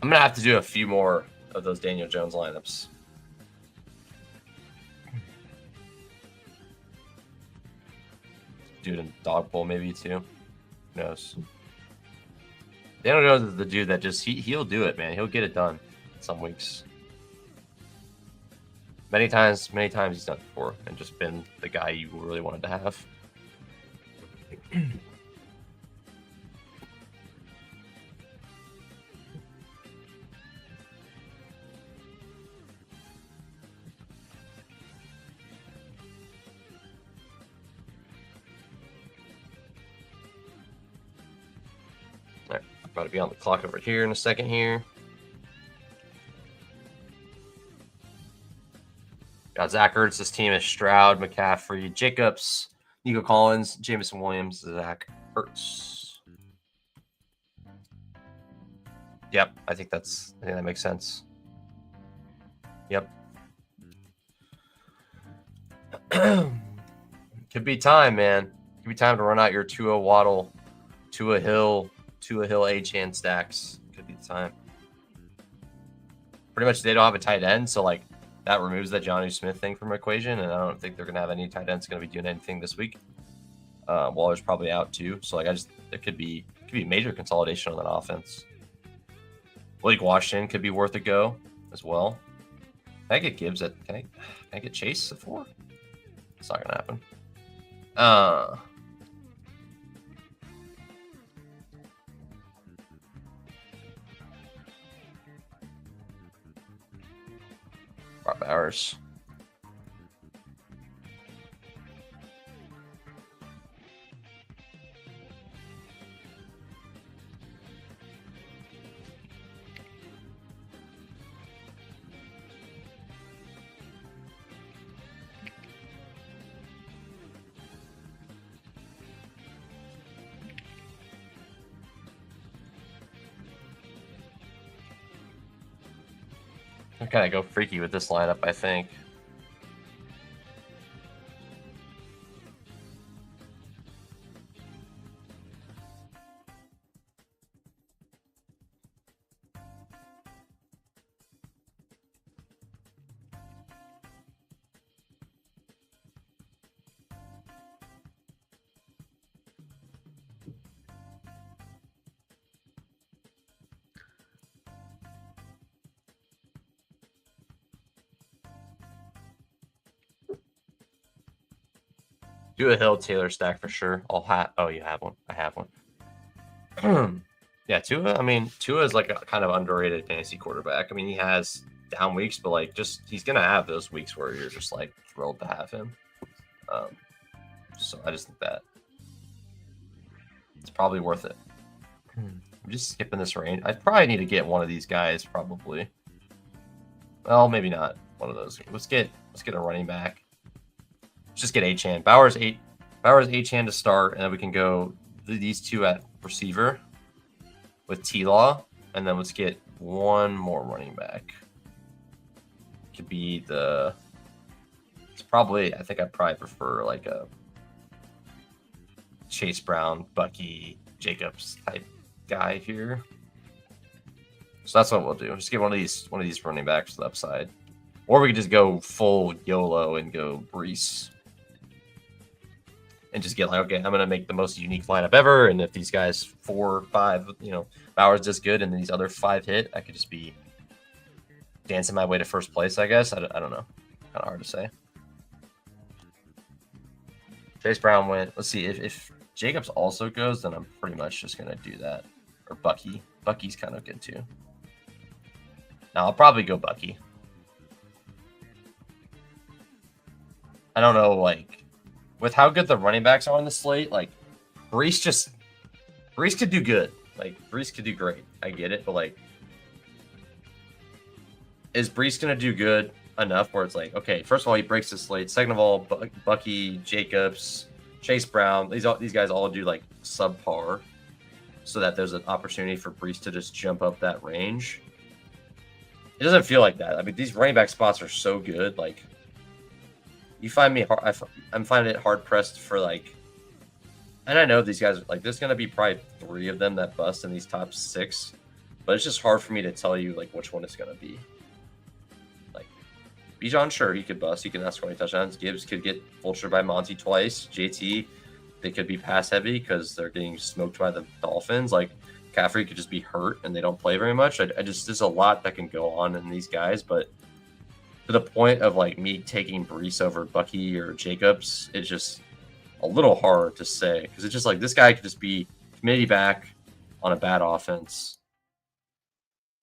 S1: I'm going to have to do a few more of those Daniel Jones lineups. Do it in dog bowl maybe too. Who knows? Daniel Jones is the dude that just, he'll do it, man. He'll get it done some weeks. Many times he's done it before and just been the guy you really wanted to have. All right, I'm about to be on the clock over here in a second here. Got Zach Ertz. This team is Stroud, McCaffrey, Jacobs, Nico Collins, Jameson Williams, Zach Ertz. Yep, I think that makes sense. Yep. Could be time, man. Could be time to run out your Tua Waddle, Tua Hill Achane stacks. Could be the time. Pretty much they don't have a tight end, so like that removes that Jonnu Smith thing from the equation, and I don't think they're gonna have any tight ends gonna be doing anything this week. Waller's probably out too, so like there could be major consolidation on that offense. Blake Washington could be worth a go as well. Can I get Gibbs at? Can I get Chase at 4? It's not gonna happen. Rob Bowers. I kind of go freaky with this lineup, I think. Do a Hill Taylor stack for sure. Oh, you have one. I have one. Yeah, Tua. I mean, Tua is like a kind of underrated fantasy quarterback. I mean, he has down weeks, but like he's gonna have those weeks where you're just like thrilled to have him. So I just think that it's probably worth it. I'm just skipping this range. I probably need to get one of these guys. Probably. Well, maybe not one of those. Let's get a running back. Just get Achane. Bowers Achane to start, and then we can go these two at receiver with T-Law, and then let's get one more running back. Could be it's probably, I think I'd probably prefer like a Chase Brown, Bucky, Jacobs type guy here. So that's what we'll do. Just get one of these running backs to the upside. Or we could just go full YOLO and go Brees. And just get like, okay, I'm going to make the most unique lineup ever. And if these guys 4 or 5, Bowers does good and these other 5 hit, I could just be dancing my way to first place, I guess. I don't know. Kind of hard to say. Chase Brown went. Let's see. If Jacobs also goes, then I'm pretty much just going to do that. Or Bucky. Bucky's kind of good too. Now, I'll probably go Bucky. I don't know, like, with how good the running backs are on the slate, like, Brees could do good. Like, Brees could do great. I get it, but, like, is Brees going to do good enough where it's like, okay, first of all, he breaks the slate. Second of all, Bucky, Jacobs, Chase Brown, these guys all do, like, subpar so that there's an opportunity for Brees to just jump up that range. It doesn't feel like that. I mean, these running back spots are so good, like, you find me hard. I'm finding it hard pressed for like, and I know these guys like there's gonna be probably 3 of them that bust in these top 6, but it's just hard for me to tell you like which one it's gonna be. Like, Bijan, sure he could bust. He can have 20 touchdowns. Gibbs could get vultured by Monty twice. JT, they could be pass heavy because they're getting smoked by the Dolphins. Like, Caffrey could just be hurt and they don't play very much. I just there's a lot that can go on in these guys, but to the point of like me taking Brees over Bucky or Jacobs, it's just a little hard to say because it's just like this guy could just be committee back on a bad offense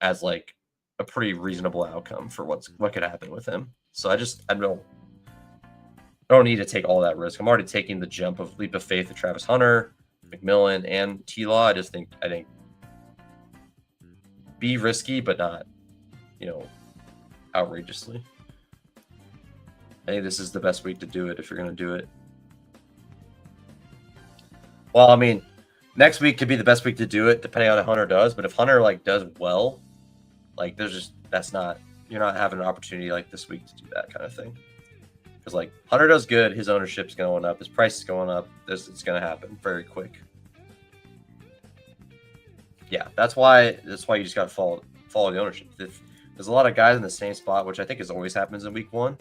S1: as like a pretty reasonable outcome for what could happen with him. So I don't need to take all that risk. I'm already taking the leap of faith of Travis Hunter, McMillan, and T-Law. I think be risky, but not, outrageously. I think this is the best week to do it if you're going to do it. Well, I mean, next week could be the best week to do it depending on how Hunter does. But if Hunter like does well, like you're not having an opportunity like this week to do that kind of thing. Because like Hunter does good, his ownership's going up, his price is going up. It's going to happen very quick. Yeah, that's why you just got to follow the ownership. If there's a lot of guys in the same spot, which I think always happens in week 1.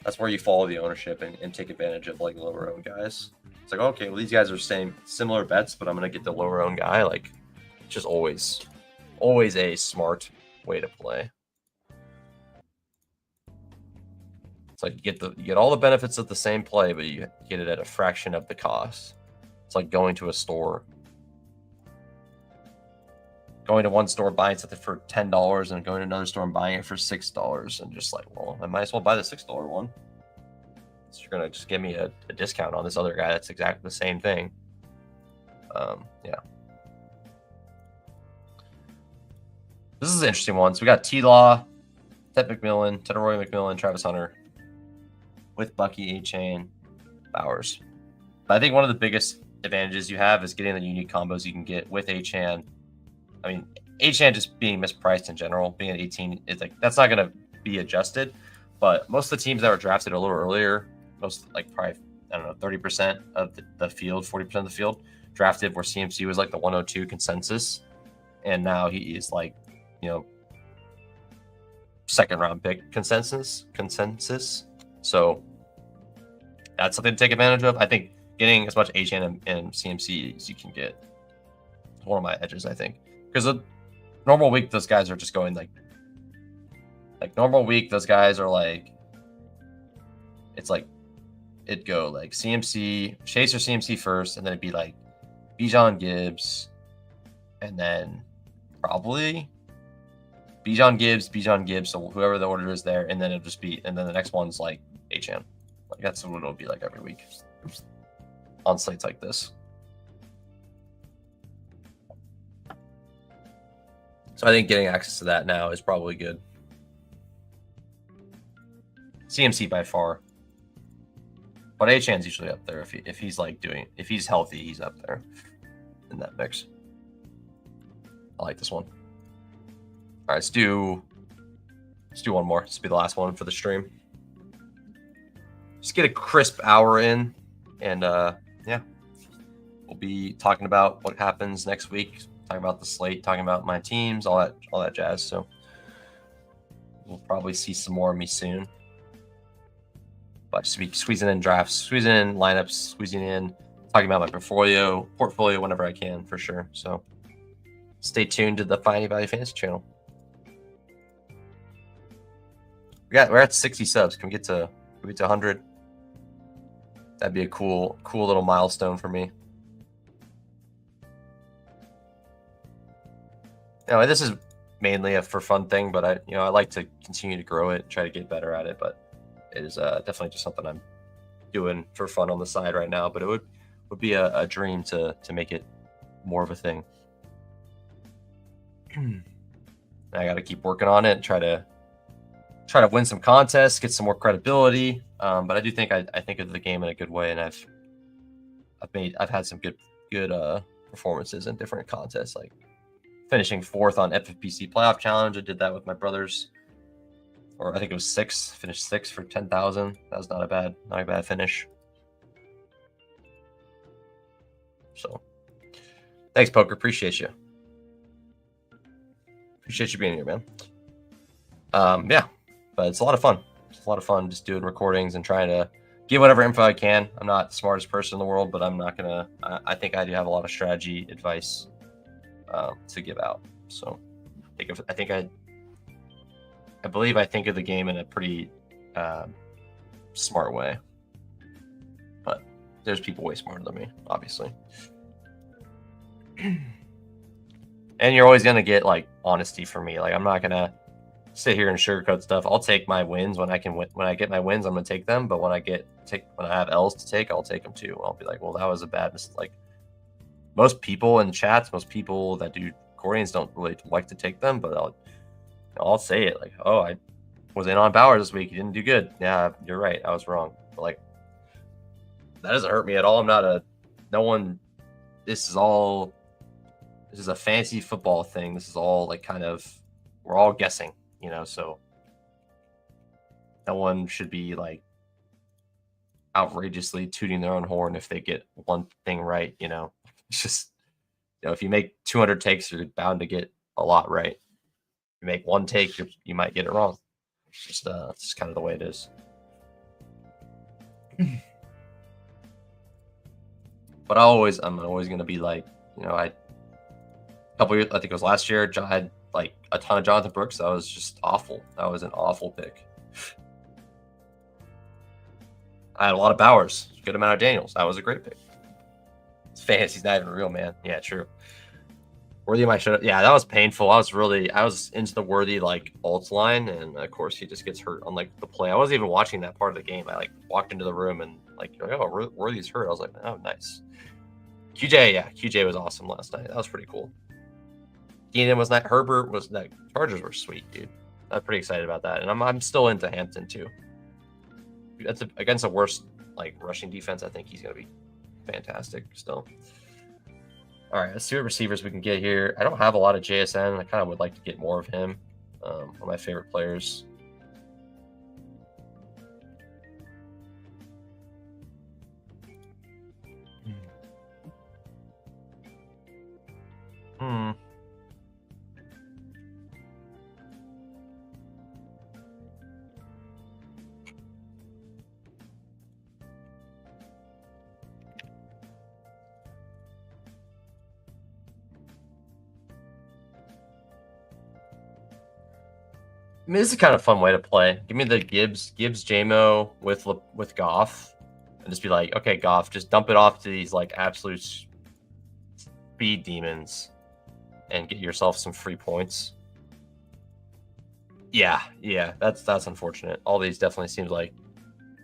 S1: That's where you follow the ownership and take advantage of like lower owned guys. It's like, okay, well, these guys are similar bets, but I'm going to get the lower owned guy. Like, it's just always a smart way to play. It's like you get all the benefits of the same play, but you get it at a fraction of the cost. It's like going to a store. Going to one store, buying something for $10, and going to another store and buying it for $6, and just like, well, I might as well buy the $6 one. So you're gonna just give me a discount on this other guy that's exactly the same thing. Yeah. This is an interesting one. So we got T-Law, Roy McMillan, Travis Hunter, with Bucky, A-Chain, Bowers. But I think one of the biggest advantages you have is getting the unique combos you can get with A-Chan. I mean, A-Chan just being mispriced in general, being at 18, is like that's not going to be adjusted. But most of the teams that were drafted a little earlier, probably, I don't know, 30% of the field, 40% of the field drafted where CMC was like the 102 consensus. And now he is like, second round pick consensus. So that's something to take advantage of. I think getting as much A-Chan and CMC as you can get is one of my edges, I think. Because a normal week, those guys are just going like normal week, those guys are like, it's like, it'd go like CMC, Chase or CMC first, and then it'd be like Bijan Gibbs, and then probably Bijan Gibbs, so whoever the order is there, and then it'll just be, and then the next one's like H-Chan. Like that's what it'll be like every week on slates like this. So I think getting access to that now is probably good. CMC by far. But A-Chan's usually up there if he's healthy, he's up there in that mix. I like this one. All right, let's do one more. This will be the last one for the stream. Just get a crisp hour in, and yeah, we'll be talking about what happens next week. talking about the slate, talking about my teams, all that jazz. So we'll probably see some more of me soon. But just be squeezing in drafts, squeezing in lineups, squeezing in, talking about my portfolio whenever I can, for sure. So stay tuned to the Finding Value Fantasy channel. We're at 60 subs. Can we get to 100? That'd be a cool little milestone for me. Anyway, this is mainly a for fun thing, but I like to continue to grow it, try to get better at it. But it is definitely just something I'm doing for fun on the side right now. But it would be a dream to make it more of a thing. I got to keep working on it and try to win some contests, get some more credibility. But I do think I think of the game in a good way, and I've had some good performances in different contests, like finishing 4th on FFPC Playoff Challenge. I did that with my brothers, or I think it was 6th. Finished 6th for 10,000. That was not a bad finish. So, thanks, Poker. Appreciate you. Appreciate you being here, man. Yeah, but it's a lot of fun. It's a lot of fun just doing recordings and trying to get whatever info I can. I'm not the smartest person in the world, but I'm not gonna. I think I do have a lot of strategy advice to give out. So I believe I think of the game in a pretty smart way. But there's people way smarter than me, obviously. And you're always gonna get like honesty from me. Like I'm not gonna sit here and sugarcoat stuff. I'll take my wins when I can win. When I get my wins, I'm gonna take them. But when I have L's to take, I'll take them too. I'll be like, well, that was a bad mistake. Like most people in chats, most people that do recordings don't really like to take them. But I'll say it like, oh, I was in on Bauer this week. He didn't do good. Yeah, you're right. I was wrong. But like that doesn't hurt me at all. I'm not no one. This is a fantasy football thing. This is all like kind of, we're all guessing, so no one should be like outrageously tooting their own horn if they get one thing right. It's just, if you make 200 takes, you're bound to get a lot right. If you make one take, you might get it wrong. It's just kind of the way it is. But I'm always going to be like, a couple years, I think it was last year, I had like a ton of Jonathan Brooks. That was just awful. That was an awful pick. I had a lot of Bowers, good amount of Daniels. That was a great pick. Fantasy's not even real, man. Yeah, true. Worthy might show up. Yeah, that was painful. I was into the Worthy like alt line, and of course he just gets hurt on like the play. I wasn't even watching that part of the game. I like walked into the room and like, oh, Worthy's hurt. I was like, oh, nice. QJ was awesome last night. That was pretty cool. Keenan was not. Herbert was not. Chargers were sweet, dude. I'm pretty excited about that, and I'm still into Hampton too. That's against the worst like rushing defense. I think he's gonna be fantastic still. All right, let's see what receivers we can get here. I don't have a lot of JSN. I kind of would like to get more of him. One of my favorite players. I mean, this is kind of a fun way to play. Give me the Gibbs JMO with Goff, and just be like, okay, Goff, just dump it off to these like absolute speed demons, and get yourself some free points. Yeah, that's unfortunate. All these definitely seems like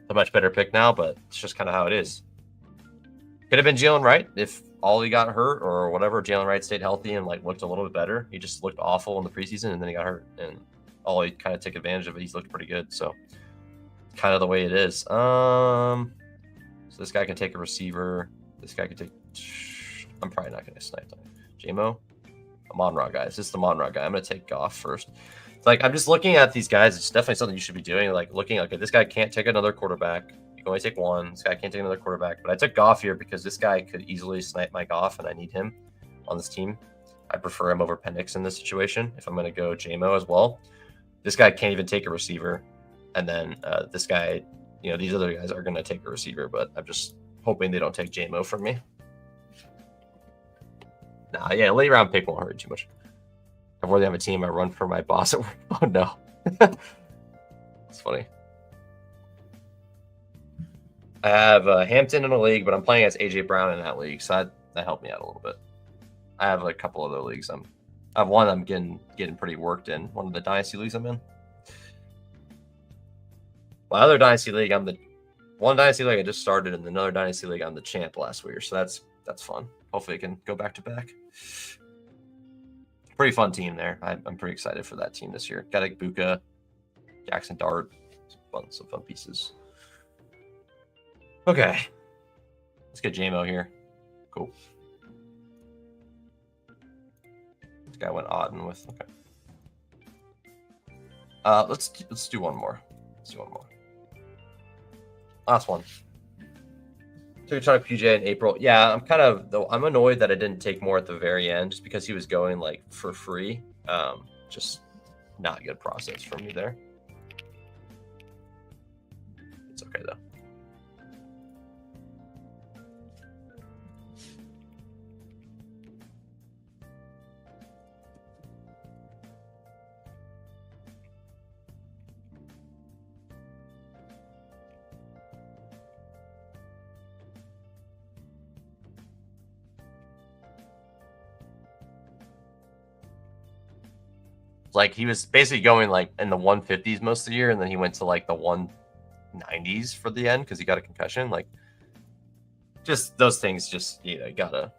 S1: a much better pick now, but it's just kind of how it is. Could have been Jalen Wright if Ollie got hurt or whatever. Jalen Wright stayed healthy and like looked a little bit better. He just looked awful in the preseason, and then he got hurt, and Ollie kind of took advantage of it. He's looked pretty good, so kind of the way it is. So this guy can take a receiver. This guy can take. I'm probably not going to snipe them. JMO, Amon-Ra guys. This is the Amon-Ra guy. I'm going to take Goff first. It's like I'm just looking at these guys. It's definitely something you should be doing. Like looking, okay, this guy can't take another quarterback. You can only take one. This guy can't take another quarterback. But I took Goff here because this guy could easily snipe my Goff, and I need him on this team. I prefer him over Penix in this situation if I'm going to go JMO as well. This guy can't even take a receiver. And then this guy, these other guys are going to take a receiver, but I'm just hoping they don't take JMO from me. Nah, yeah, late round pick won't hurt too much. I'd rather have a team I run for my boss at work. Oh, no. It's funny. I have Hampton in a league, but I'm playing as AJ Brown in that league, so that helped me out a little bit. I have a couple other leagues. I have one I'm getting pretty worked in. One of the dynasty leagues I'm in. My other dynasty league, I'm the one dynasty league I just started, and another dynasty league I'm the champ last week. So that's fun. Hopefully, I can go back to back. Pretty fun team there. I'm pretty excited for that team this year. Got Buka, Jackson Dart, some fun pieces. Okay, let's get JMO here. Cool. This guy went Auden with. Okay. Let's do one more. Let's do one more. Last one. So you're trying to PJ in April. Yeah, I'm annoyed that I didn't take more at the very end just because he was going like for free. Just not a good process for me there. It's okay though. Like he was basically going like in the 150s most of the year, and then he went to like the 190s for the end because he got a concussion. Like, just those things, just you gotta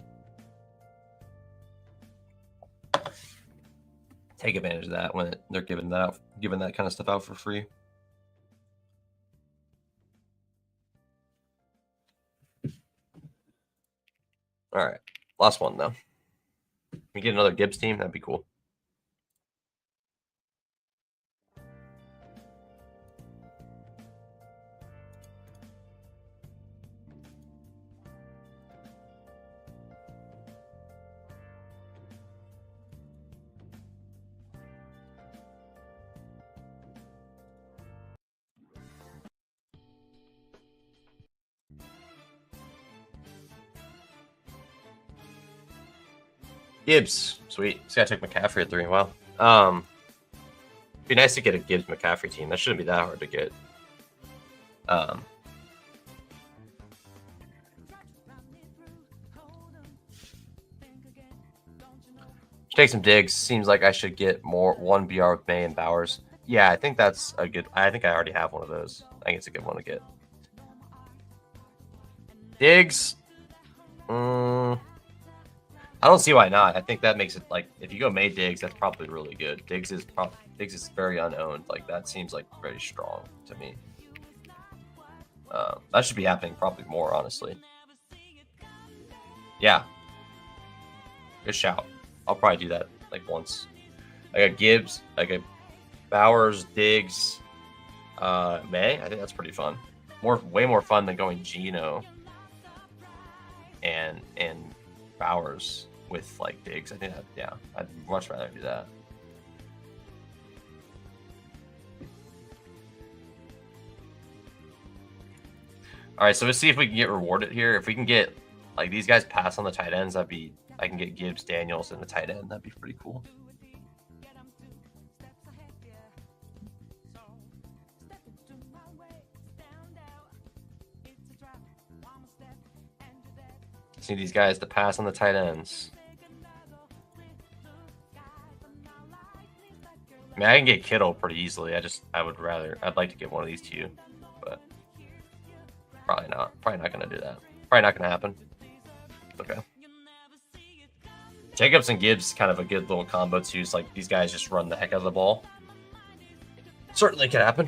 S1: take advantage of that when they're giving that kind of stuff out for free. All right, last one though. We get another Gibbs team, that'd be cool. Gibbs, sweet. This guy took McCaffrey at 3. Wow. It'd be nice to get a Gibbs McCaffrey team. That shouldn't be that hard to get. Take some digs. Seems like I should get one BR with May and Bowers. Yeah, I think that's a good. I think I already have one of those. I think it's a good one to get. Diggs. I don't see why not. I think that makes it like if you go May Diggs, that's probably really good. Diggs is very unowned. Like that seems like very strong to me. That should be happening probably more, honestly. Yeah. Good shout. I'll probably do that like once. I got Gibbs, I got Bowers, Diggs, May. I think that's pretty fun. Way more fun than going Geno and Bowers with like Diggs. I think that, yeah, I'd much rather do that. All right, so let's see if we can get rewarded here. If we can get like these guys pass on the tight ends, I can get Gibbs, Daniels, and the tight end. That'd be pretty cool. Just need these guys to pass on the tight ends. I mean, I can get Kittle pretty easily. I'd like to get one of these two, but probably not. Probably not going to do that. Probably not going to happen. Okay. Jacobs and Gibbs kind of a good little combo too. It's like these guys just run the heck out of the ball. Certainly could happen.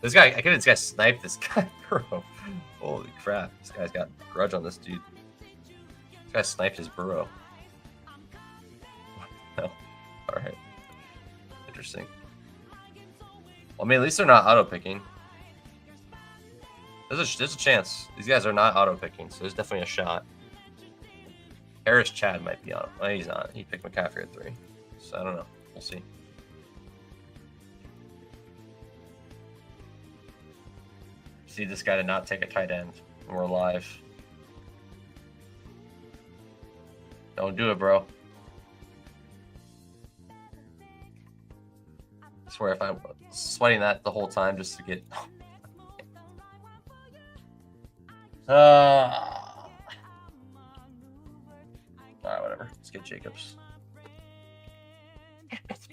S1: This guy, I think this guy sniped this guy, bro. Holy crap. This guy's got a grudge on this dude. This guy sniped his burrow. No. Alright. Interesting. Well, I mean, at least they're not auto-picking. There's a chance. These guys are not auto-picking, so there's definitely a shot. Harris Chad might be on. Oh, he's not. He picked McCaffrey at 3. So I don't know. We'll see. See, this guy did not take a tight end. We're live. Don't do it, bro. I swear if I'm sweating that the whole time just to get... Alright, whatever. Let's get Jacobs.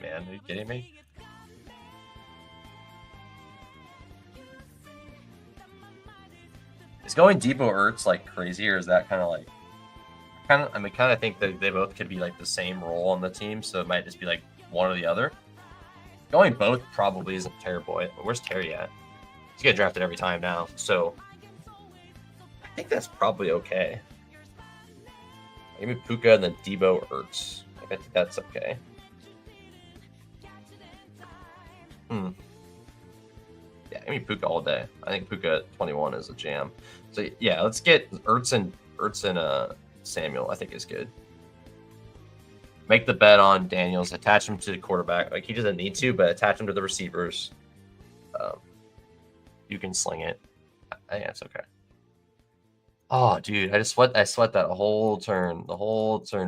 S1: Man, are you kidding me? Is going Debo Ertz like crazy, or is that kind of like I think that they both could be like the same role on the team, so it might just be like one or the other. Going both probably isn't terrible. Where's Terry at? He's getting drafted every time now, so I think that's probably okay. Give me Puka and then Debo Ertz. I think that's okay. Yeah, give me Puka all day. I think Puka at 21 is a jam. So yeah, let's get Ertz and Samuel. I think is good. Make the bet on Daniels. Attach him to the quarterback. Like he doesn't need to, but attach him to the receivers. You can sling it. I think that's okay. Oh, dude, I sweat that whole turn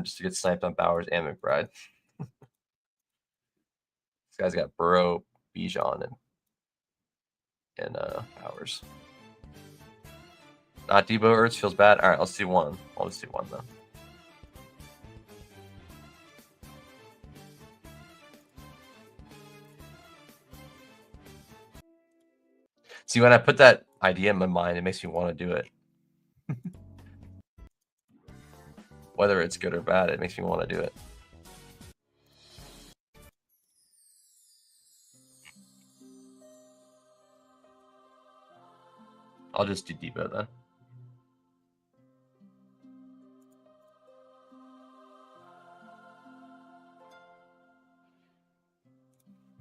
S1: just to get sniped on Bowers and McBride. This guy's got Burrow, Bijan, and Bowers. Not Debo Ertz feels bad. All right, let's do one. I'll just do one though. See, when I put that idea in my mind, it makes me want to do it. Whether it's good or bad, it makes me want to do it. I'll just do Debo then.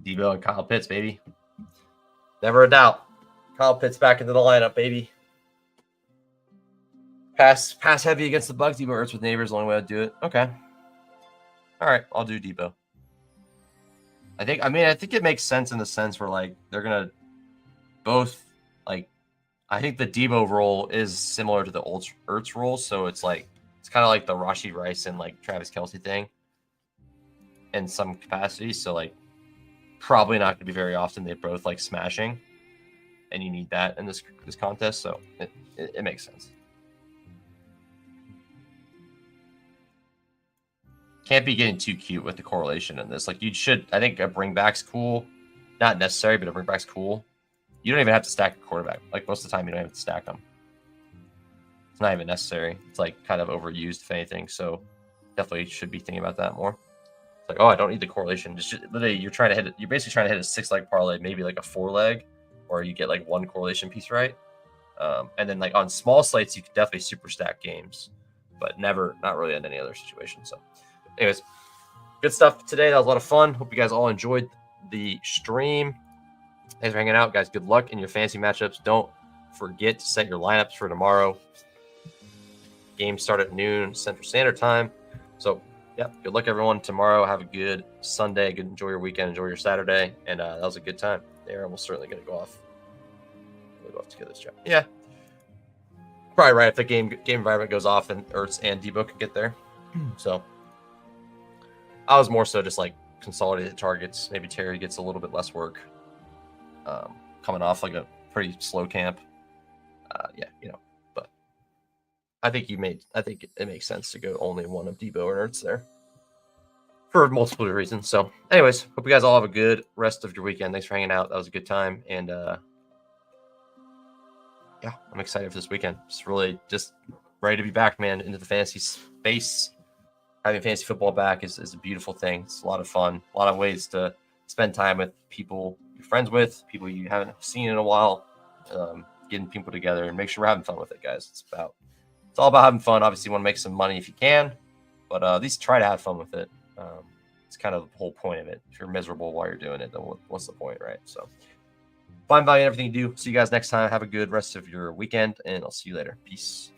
S1: Debo and Kyle Pitts, baby. Never a doubt. Kyle Pitts back into the lineup, baby. Pass heavy against the Bucs. Debo Ertz with neighbors, the only way I'd do it. Okay. All right, I'll do Debo. I think it makes sense in the sense where like they're gonna both like. I think the Debo role is similar to the old Ertz role, so it's kind of like the Rashee Rice and like Travis Kelce thing in some capacity. So like probably not going to be very often. They both like smashing, and you need that in this contest. So it makes sense. Can't be getting too cute with the correlation in this. Like you should. I think a bring back's cool, not necessary, but a bring back's cool. You don't even have to stack a quarterback. Like most of the time, you don't have to stack them. It's not even necessary. It's like kind of overused, if anything. So definitely should be thinking about that more. It's like, oh, I don't need the correlation. Just literally, you're basically trying to hit a 6-leg parlay, maybe like a 4-leg, or you get like one correlation piece right. And then like on small slates, you could definitely super stack games, but not really in any other situation. So, anyways, good stuff today. That was a lot of fun. Hope you guys all enjoyed the stream. Thanks for hanging out, guys. Good luck in your fantasy matchups. Don't forget to set your lineups for tomorrow. Games start at noon Central Standard Time. So, yeah, good luck, everyone. Tomorrow, have a good Sunday. Enjoy your weekend. Enjoy your Saturday. And that was a good time. Aaron will certainly going to go off. We'll go off to get this job. Yeah. Probably right if the game environment goes off and Ertz and Debo can get there. So, I was more so just like consolidated targets. Maybe Terry gets a little bit less work. Coming off like a pretty slow camp. But I think it makes sense to go only one of Debo and Ertz there for multiple reasons. So anyways, hope you guys all have a good rest of your weekend. Thanks for hanging out. That was a good time. And yeah, I'm excited for this weekend. Just really just ready to be back, man, into the fantasy space. Having fantasy football back is a beautiful thing. It's a lot of fun, a lot of ways to spend time with people you're friends with, people you haven't seen in a while, getting people together and make sure we're having fun with it, guys. It's all about having fun. Obviously, you want to make some money if you can, but at least try to have fun with it. It's kind of the whole point of it. If you're miserable while you're doing it, then what's the point, right? So find value in everything you do. See you guys next time. Have a good rest of your weekend, and I'll see you later. Peace.